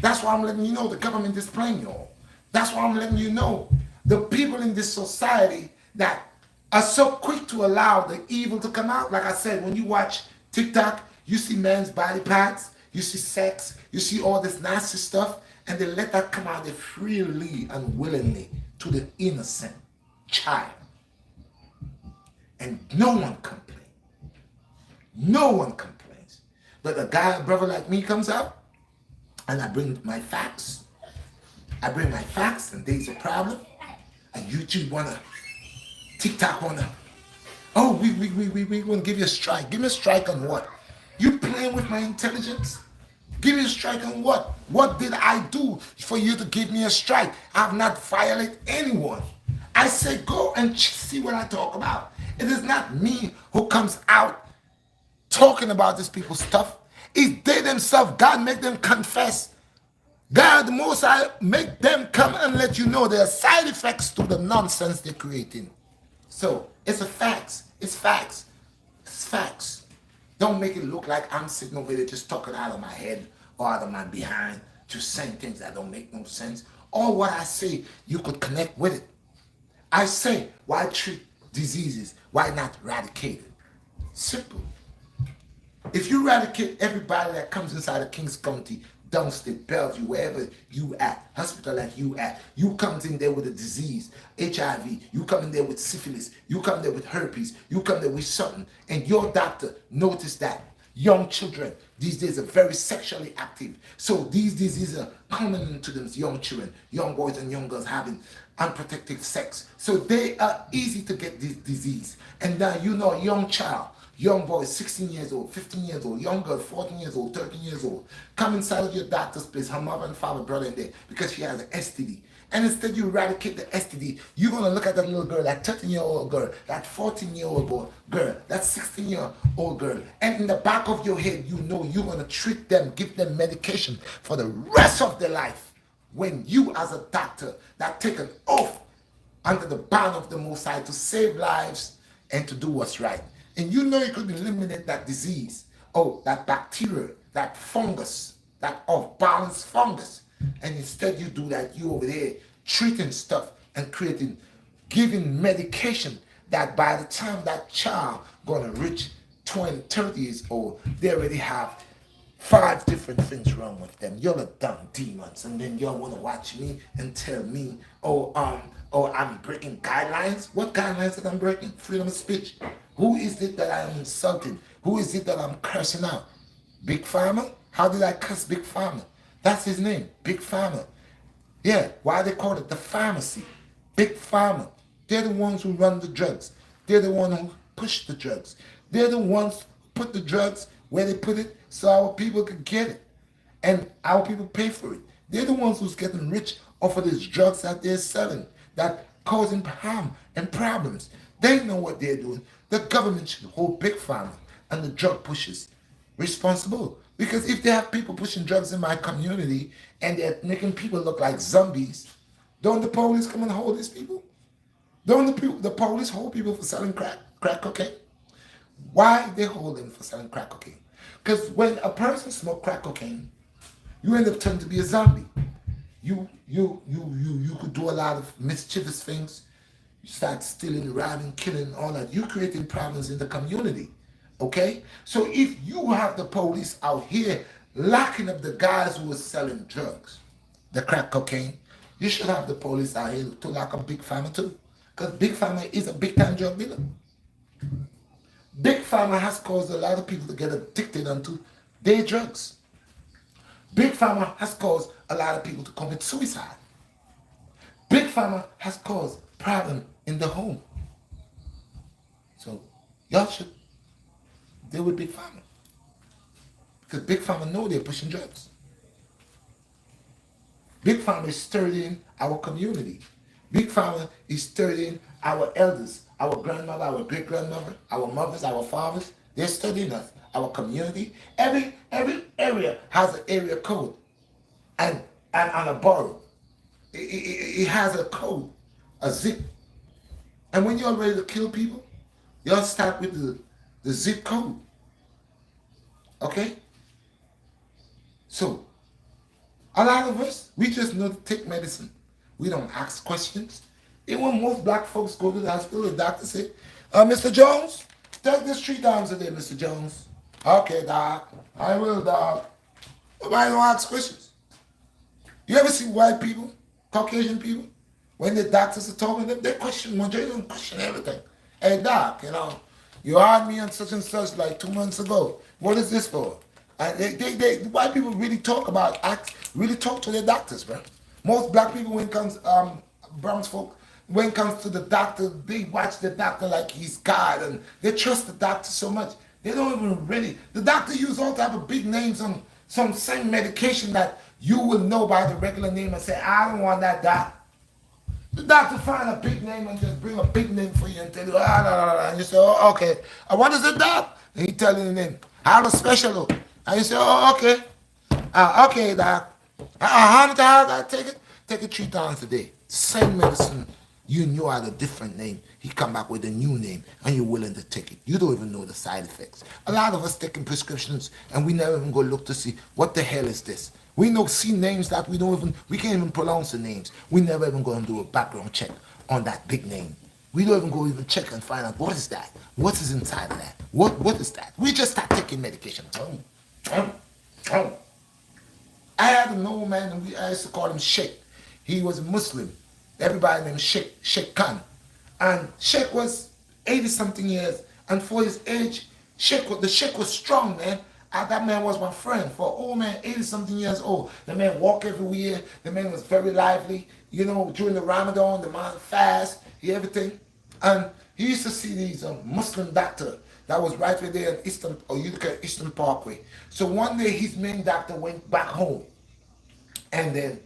That's why I'm letting you know the government is playing y'all. That's why I'm letting you know the people in this society that are so quick to allow the evil to come out. Like I said, when you watch TikTok, you see men's body parts, you see sex, you see all this nasty stuff, and they let that come out freely and willingly to the innocent child. And no one complains. No one complains. But a guy, a brother like me comes out, and I bring my facts. I bring my facts, and there's a problem. And YouTube wanna, TikTok wanna, oh, we wanna give you a strike. Give me a strike on what? You playing with my intelligence? Give me a strike on what? What did I do for you to give me a strike? I've not violated anyone. I say go and see what I talk about. It is not me who comes out talking about these people's stuff. It's they themselves. God make them confess. God, the Most High, make them come and let you know there are side effects to the nonsense they're creating. So it's a facts. It's facts. It's facts. Don't make it look like I'm sitting over there just talking out of my head or out of my behind, just saying things that don't make no sense. All what I say, you could connect with it. I say, why treat diseases? Why not eradicate it? Simple. If you eradicate everybody that comes inside of Kings County, downstate, Bellevue, wherever you at, hospital that you at, you comes in there with a disease, HIV, you come in there with syphilis, you come there with herpes, you come there with something, and your doctor noticed that young children these days are very sexually active. So these diseases are coming into them, young children, young boys and young girls having unprotected sex. So they are easy to get this disease. And now you know a young child, young boy, 16 years old, 15 years old, young girl, 14 years old, 13 years old, come inside of your doctor's place, her mother and father, brother in there, because she has an STD. And instead you eradicate the STD, you're going to look at that little girl, that 13-year-old girl, that 14-year-old girl, that 16-year-old girl, and in the back of your head, you know you're going to treat them, give them medication for the rest of their life. When you as a doctor that take an oath under the ban of the Most High to save lives and to do what's right. And you know you could eliminate that disease, that bacteria, that fungus, that off-balance fungus. And instead you do that, you over there treating stuff and giving medication that by the time that child gonna reach 20, 30 years old, they already have 5 different things wrong with them. You're the dumb demons, and then y'all wanna watch me and tell me, I'm breaking guidelines. What guidelines that I'm breaking? Freedom of speech. Who is it that I am insulting? Who is it that I'm cursing out? Big Pharma? How did I curse Big Pharma? That's his name, Big Pharma. Yeah, why they call it the pharmacy? Big Pharma. They're the ones who run the drugs. They're the ones who push the drugs. They're the ones who put the drugs where they put it so our people could get it. And our people pay for it. They're the ones who's getting rich off of these drugs that they're selling, that causing harm and problems. They know what they're doing. The government should hold Big Pharma and the drug pushers responsible. Because if they have people pushing drugs in my community and they're making people look like zombies, don't the police come and hold these people? Don't the police hold people for selling crack cocaine? Why they hold them for selling crack cocaine? Because when a person smokes crack cocaine, you end up turning to be a zombie. You could do a lot of mischievous things. You start stealing, robbing, killing, all that. You're creating problems in the community. Okay? So if you have the police out here locking up the guys who are selling drugs, the crack cocaine, you should have the police out here to lock up Big Pharma too. Because Big Pharma is a big time drug dealer. Big Pharma has caused a lot of people to get addicted onto their drugs. Big Pharma has caused a lot of people to commit suicide. Big Pharma has caused problem in the home. So y'all should deal with Big Pharma. Because Big Pharma know they're pushing drugs. Big Pharma is studying our community. Big Pharma is studying our elders, our grandmother, our great grandmother, our mothers, our fathers. They're studying us, our community. Every area has an area code and on a borough. It has a code, a zip. And when you're ready to kill people, y'all start with the zip code. Okay? So, a lot of us, we just know to take medicine. We don't ask questions. And when most black folks go to the hospital, the doctor say, Mr. Jones, take this 3 times a day, Mr. Jones. Okay, doc. I will, doc. Nobody don't ask questions. You ever see white people, Caucasian people, when the doctors are talking to them, they question one, they don't question everything. Hey, doc, you hired me on such and such like 2 months ago. What is this for? And white people really talk to their doctors, bro. Most black people, when it comes, Bronx folk, when it comes to the doctor, they watch the doctor like he's God, and they trust the doctor so much. They don't even really, the doctor use all type of big names on some same medication that you would know by the regular name and say, I don't want that, doc. The doctor find a big name and just bring a big name for you and tell you, and you say, oh, okay. What is it, doc? And he tell you the name. I have a special. And you say, oh, okay. Okay, doc. How many times I take it? Take it 3 times a day. Same medicine. You knew had a different name. He come back with a new name and you're willing to take it. You don't even know the side effects. A lot of us taking prescriptions and we never even go look to see what the hell is this. We know see names that we can't even pronounce the names. We never even go and do a background check on that big name. We don't even go even check and find out what is that? What is inside of that? What is that? We just start taking medication. I had an old man, and I used to call him Sheikh. He was a Muslim. Everybody named Sheikh Khan. And Sheikh was 80-something years, and for his age, the Sheikh was strong, man. That man was my friend. For an old man, 80-something years old, the man walked everywhere. The man was very lively. During the Ramadan, the man fast, everything. And he used to see these Muslim doctor that was right there in Eastern Parkway. So one day his main doctor went back home. And then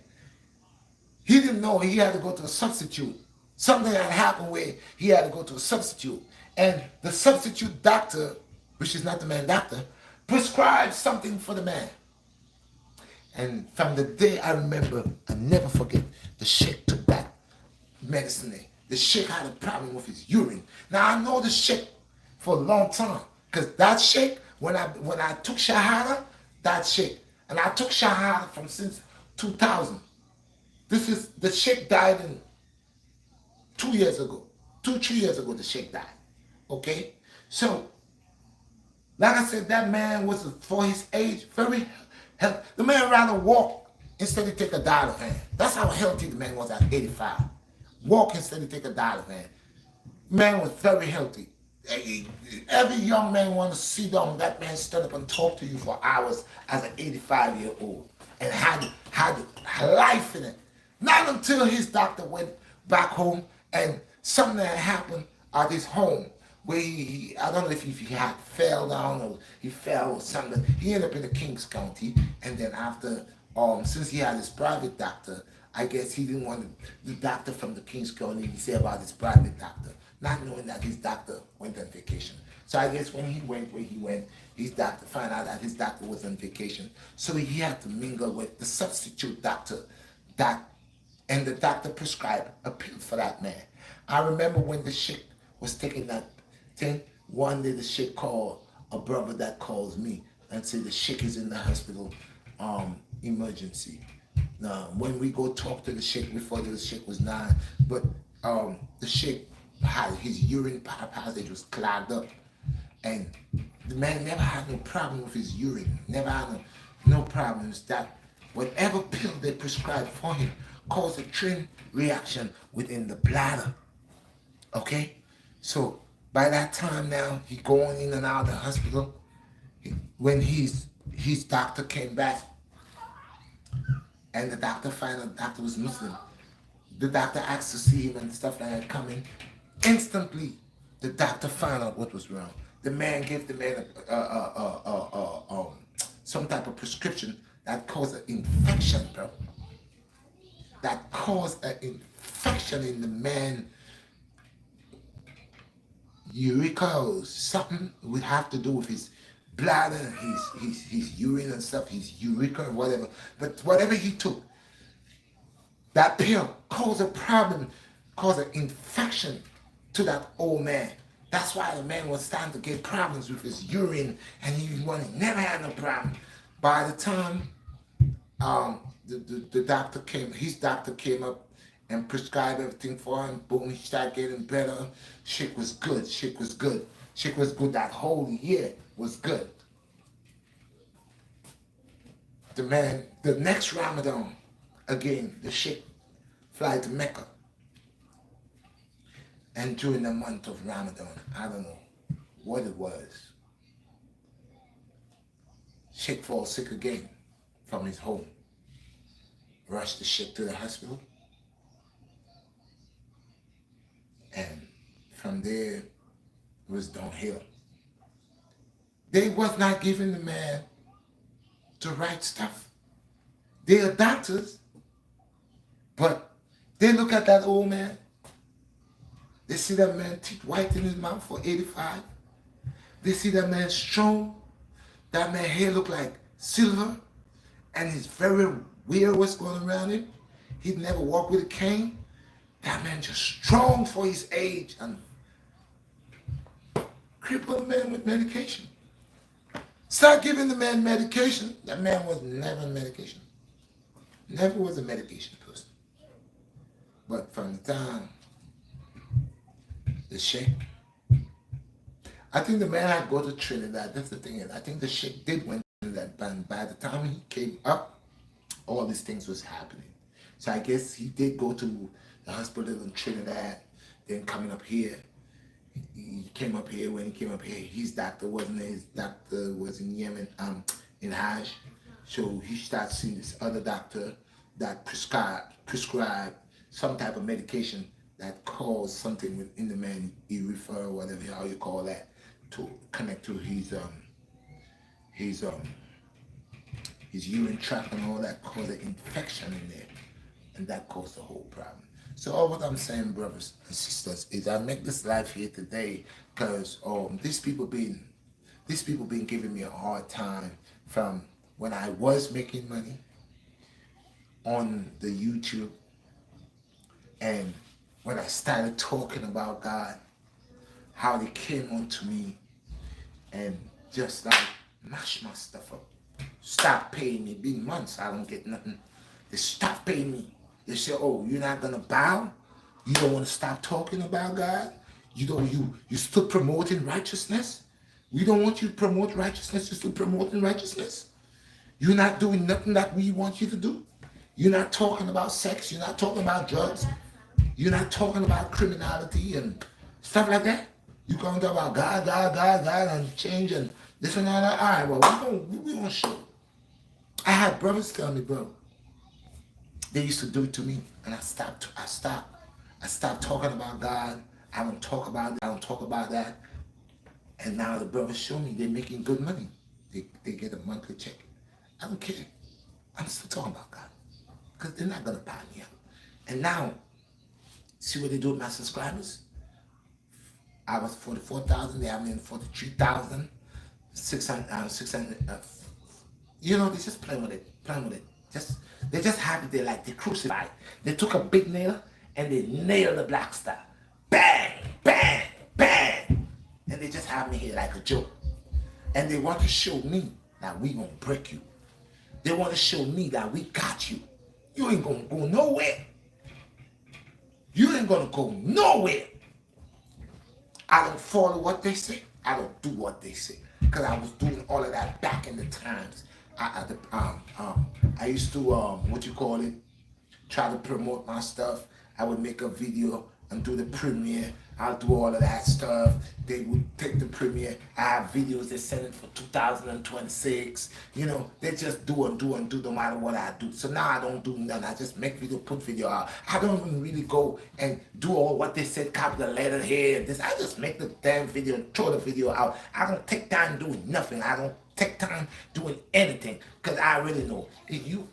he didn't know he had to go to a substitute. Something had happened where he had to go to a substitute. And the substitute doctor, which is not the man doctor, prescribed something for the man. And from the day I remember, I never forget, the Sheikh took that medicine there. The Sheikh had a problem with his urine. Now I know the Sheikh for a long time. Because that Sheikh, when I took Shahada, that Sheikh. And I took Shahada from since 2000. The Sheikh died in 2 years ago. 3 years ago the Sheikh died. Okay? So, like I said, that man was, for his age, very healthy. The man rather walk instead of take a diet of hand. That's how healthy the man was at 85. Walk instead of take a diet of hand. Man was very healthy. Every young man want to sit down, that man stand up and talk to you for hours as an 85-year-old and had life in it. Not until his doctor went back home and something had happened at his home where I don't know if he had fell down or he fell or something. He ended up in the Kings County, and then after, since he had his private doctor, I guess he didn't want the doctor from the Kings County to say about his private doctor, not knowing that his doctor went on vacation. So I guess when he went where he went, his doctor found out that his doctor was on vacation. So he had to mingle with the substitute doctor and the doctor prescribed a pill for that man. I remember when the Sheikh was taking that thing, one day the Sheikh called a brother that calls me and said the Sheikh is in the hospital, emergency. Now, when we go talk to the Sheikh, before the Sheikh was 9, but the sheikh had his urine passage was clogged up, and the man never had no problem with his urine, never had no problems. That whatever pill they prescribed for him caused a chain reaction within the bladder. Okay, so by that time now he going in and out of the hospital. When his doctor came back, and the doctor found out the doctor was Muslim. The doctor asked to see him and stuff like that coming. Instantly, the doctor found out what was wrong. The man gave the man some type of prescription that caused an infection, bro. That caused an infection in the man urethra or something would have to do with his bladder, his urine and stuff, his urethra, whatever. But whatever he took, that pill caused a problem, caused an infection to that old man. That's why the man was starting to get problems with his urine, and he never had no problem. By the time the doctor came, his doctor came up and prescribed everything for him. Boom, he started getting better. Shit was good. Shit was good. Shit was good. That whole year was good. The man, the next Ramadan, again, the Sheikh fly to Mecca. And during the month of Ramadan, I don't know what it was, Sheikh falls sick again from his home. Rushed the Sheikh to the hospital. And from there, it was downhill. They was not giving the man the right stuff. They are doctors, but they look at that old man. They see that man teeth white in his mouth for 85. They see that man strong. That man hair look like silver, and he's very weird what's going around him. He'd never walk with a cane. That man just strong for his age, and cripple the man with medication. Start giving the man medication. That man was never on medication. Never was a medication person. But from the time the Sheikh, I think the man had go to Trinidad. That's the thing. I think the Sheikh did went to that, but by the time he came up, all these things was happening. So I guess he did go to the hospital in Trinidad, then coming up here. He came up here. When he came up here, his doctor wasn't there. His doctor was in Yemen, in Hajj. So he started seeing this other doctor that prescribed some type of medication that caused something within the man, urethra, whatever how you call that, to connect to his urine tract and all that, caused an infection in there, and that caused the whole problem. So all what I'm saying, brothers and sisters, is I make this live here today because these people been giving me a hard time from when I was making money on the YouTube, and when I started talking about God, how they came onto me and just like mash my stuff up. Stop paying me. Been months I don't get nothing. They stop paying me. They say, oh, you're not gonna bow? You don't want to stop talking about God? You still promoting righteousness? We don't want you to promote righteousness, you're still promoting righteousness? You're not doing nothing that we want you to do? You're not talking about sex, you're not talking about drugs, you're not talking about criminality and stuff like that? You're going to talk about God, and change and this and that. All right, well, we're going to show. I had brothers tell me, bro, they used to do it to me, and I stopped talking about God. I don't talk about it. I don't talk about that. And now the brothers show me they're making good money. They get a monthly check. I don't care. I'm still talking about God because they're not going to buy me out. And now, see what they do with my subscribers? I was 44,000. They have me in 43,600. You know, they just playing with it. They just have it. They crucified. They took a big nail and they nailed the Black Star. Bang, bang, bang. And they just have me here like a joke. And they want to show me that we gonna break you. They want to show me that we got you. You ain't gonna go nowhere. You ain't gonna go nowhere. I don't follow what they say. I don't do what they say. Because I was doing all of that back in the times. I used to, what you call it, try to promote my stuff. I would make a video and do the premiere. I'll do all of that stuff. They would take the premiere. I have videos they send it for 2026. You know, they just do and do and do no matter what I do. So now I don't do none. I just make video, put video out. I don't even really go and do all what they said, copy the letter here and this. I just make the damn video and throw the video out. I don't take time doing nothing. I don't take time doing anything because I already know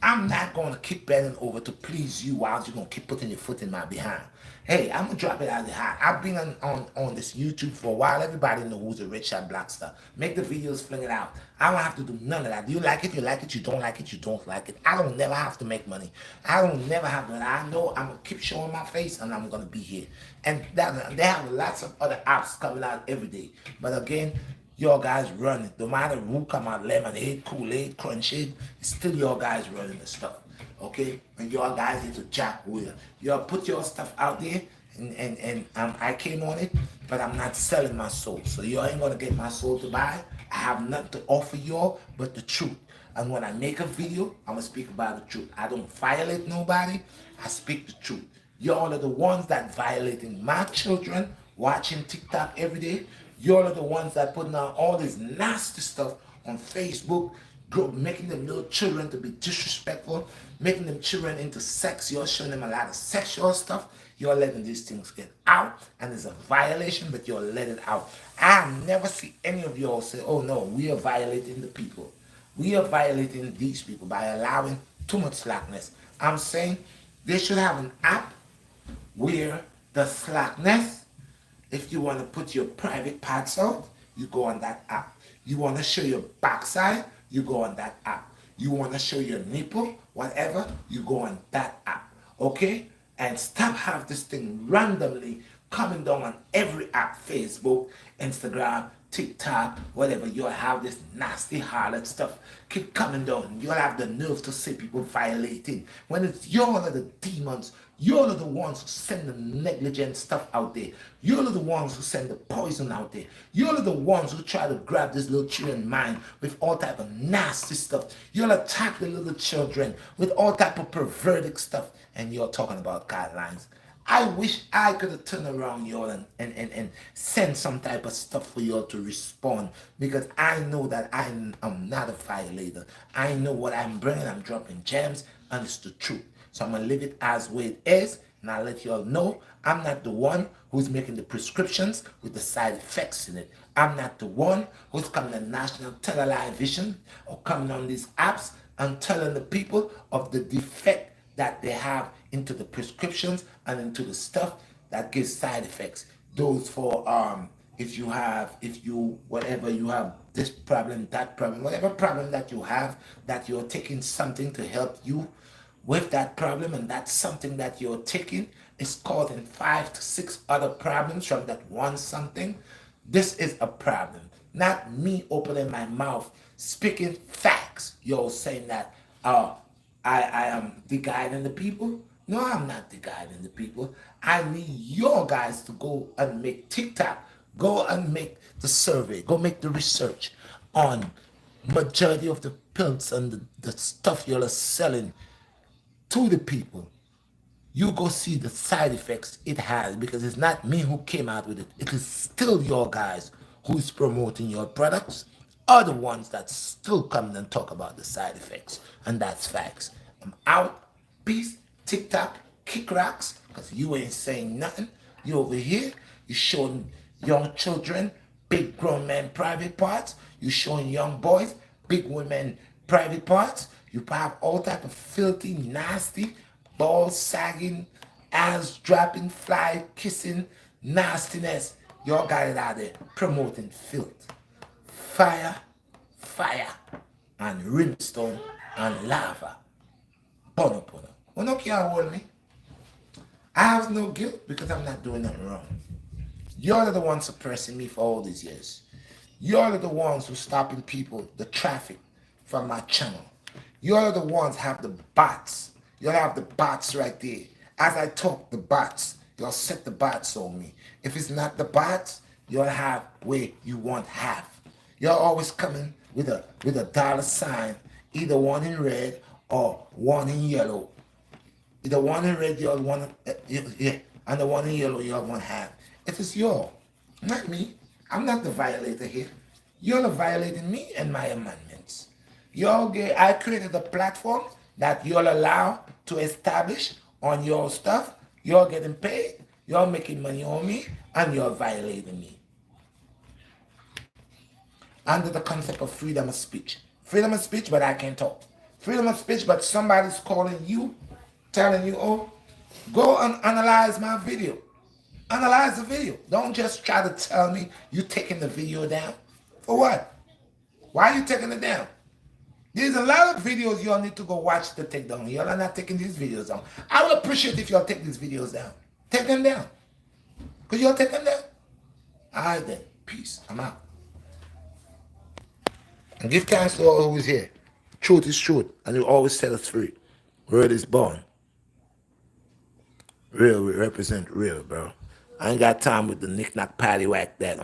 I'm not going to keep bending over to please you while you're going to keep putting your foot in my behind. Hey, I'm going to drop it out of the hat. I've been on this YouTube for a while. Everybody knows who's a Redshot BlackStar. Make the videos, fling it out. I don't have to do none of that. You like it, you like it. You don't like it, you don't like it. I don't never have to make money. I don't never have to. I know I'm going to keep showing my face and I'm going to be here. And they have lots of other apps coming out every day. But again, your guys running. No matter who come out, lemonade, Kool-Aid, Crunchade, it's still your guys running the stuff. Okay? And your guys need to jack with it. You put your stuff out there, and I came on it, but I'm not selling my soul. So you ain't gonna get my soul to buy. I have nothing to offer y'all but the truth. And when I make a video, I'm gonna speak about the truth. I don't violate nobody. I speak the truth. Y'all are the ones that violating my children watching TikTok every day. Y'all are the ones that putting out all this nasty stuff on Facebook, making them little children to be disrespectful, making them children into sex. You're showing them a lot of sexual stuff. You're letting these things get out, and it's a violation, but you're letting it out. I never see any of y'all say, oh no, we are violating the people. We are violating these people by allowing too much slackness. I'm saying they should have an app where the slackness, if you want to put your private parts out, you go on that app. You want to show your backside, you go on that app. You want to show your nipple, whatever, you go on that app. Okay? And stop have this thing randomly coming down on every app, Facebook, Instagram, TikTok, whatever. You'll have this nasty harlot stuff keep coming down. You'll have the nerve to see people violating. When it's y'all are the demons, y'all are the ones who send the negligent stuff out there. Y'all are the ones who send the poison out there. Y'all are the ones who try to grab this little children's mind with all type of nasty stuff. You'll attack the little children with all type of perverted stuff. And you're talking about guidelines. I wish I could have turned around y'all and send some type of stuff for y'all to respond, because I know that I'm not a violator. I know what I'm bringing. I'm dropping gems, and it's the truth. So I'm going to leave it as way it is, and I'll let y'all know I'm not the one who's making the prescriptions with the side effects in it. I'm not the one who's coming to national television or coming on these apps and telling the people of the defect that they have into the prescriptions and into the stuff that gives side effects. Those for if you whatever you have, this problem, that problem, whatever problem that you have, that you're taking something to help you with that problem, and that's something that you're taking is causing 5 to 6 other problems from that one something. This is a problem. Not me opening my mouth speaking facts. You're saying that I am the guiding the people. No, I'm not the guiding the people. I need your guys to go and make TikTok. Go and make the survey. Go make the research on majority of the pills and the stuff you're selling to the people. You go see the side effects it has, because it's not me who came out with it. It is still your guys who's promoting your products are the ones that still come and talk about the side effects. And that's facts. I'm out. Peace. TikTok, kick rocks, because you ain't saying nothing. You over here, you showing young children big grown men private parts. You showing young boys big women private parts. You have all type of filthy, nasty, balls sagging, ass dropping, fly kissing, nastiness. Y'all got it out there promoting filth. Fire, and brimstone, and lava. Bono. Well, no can't hold me. I have no guilt because I'm not doing nothing wrong. You're the ones suppressing me for all these years. You're the ones who stopping people, the traffic from my channel. You're the ones have the bots. You have the bots right there. As I talk, the bots. You'll set the bots on me. If it's not the bots, you'll have where you want half. You're always coming with a dollar sign, either one in red or one in yellow. The one in red, you'll want, yeah, and the one in yellow, you'll want half. It is your, not me. I'm not the violator here. You're violating me and my amendments. I created a platform that you'll allow to establish on your stuff. You're getting paid. You're making money on me, and you're violating me. Under the concept of freedom of speech. Freedom of speech, but I can't talk. Freedom of speech, but somebody's calling you, telling you, oh, go and analyze my video. Analyze the video. Don't just try to tell me you taking the video down. For what? Why are you taking it down? There's a lot of videos you'll need to go watch to take down. Y'all are not taking these videos down. I would appreciate if y'all take these videos down. Take them down. Could y'all take them down? All right then. Peace. I'm out. And give thanks to all who is here. Truth is truth. And you always set us free. Word is born. Real, we represent real, bro. I ain't got time with the knick-knack paddywhack that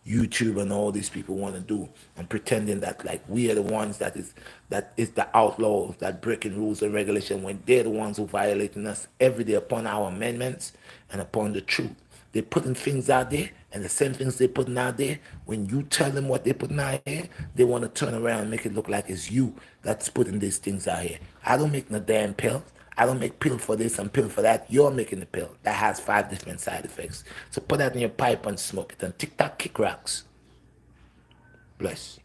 YouTube and all these people want to do and pretending that like we are the ones that is the outlaws that breaking rules and regulation when they're the ones who violating us every day upon our amendments and upon the truth. They're putting things out there, and the same things they're putting out there, when you tell them what they're putting out here, they want to turn around and make it look like it's you that's putting these things out here. I don't make no damn pills. I don't make pill for this and pill for that. You're making the pill that has 5 different side effects. So put that in your pipe and smoke it. And TikTok kick rocks. Bless.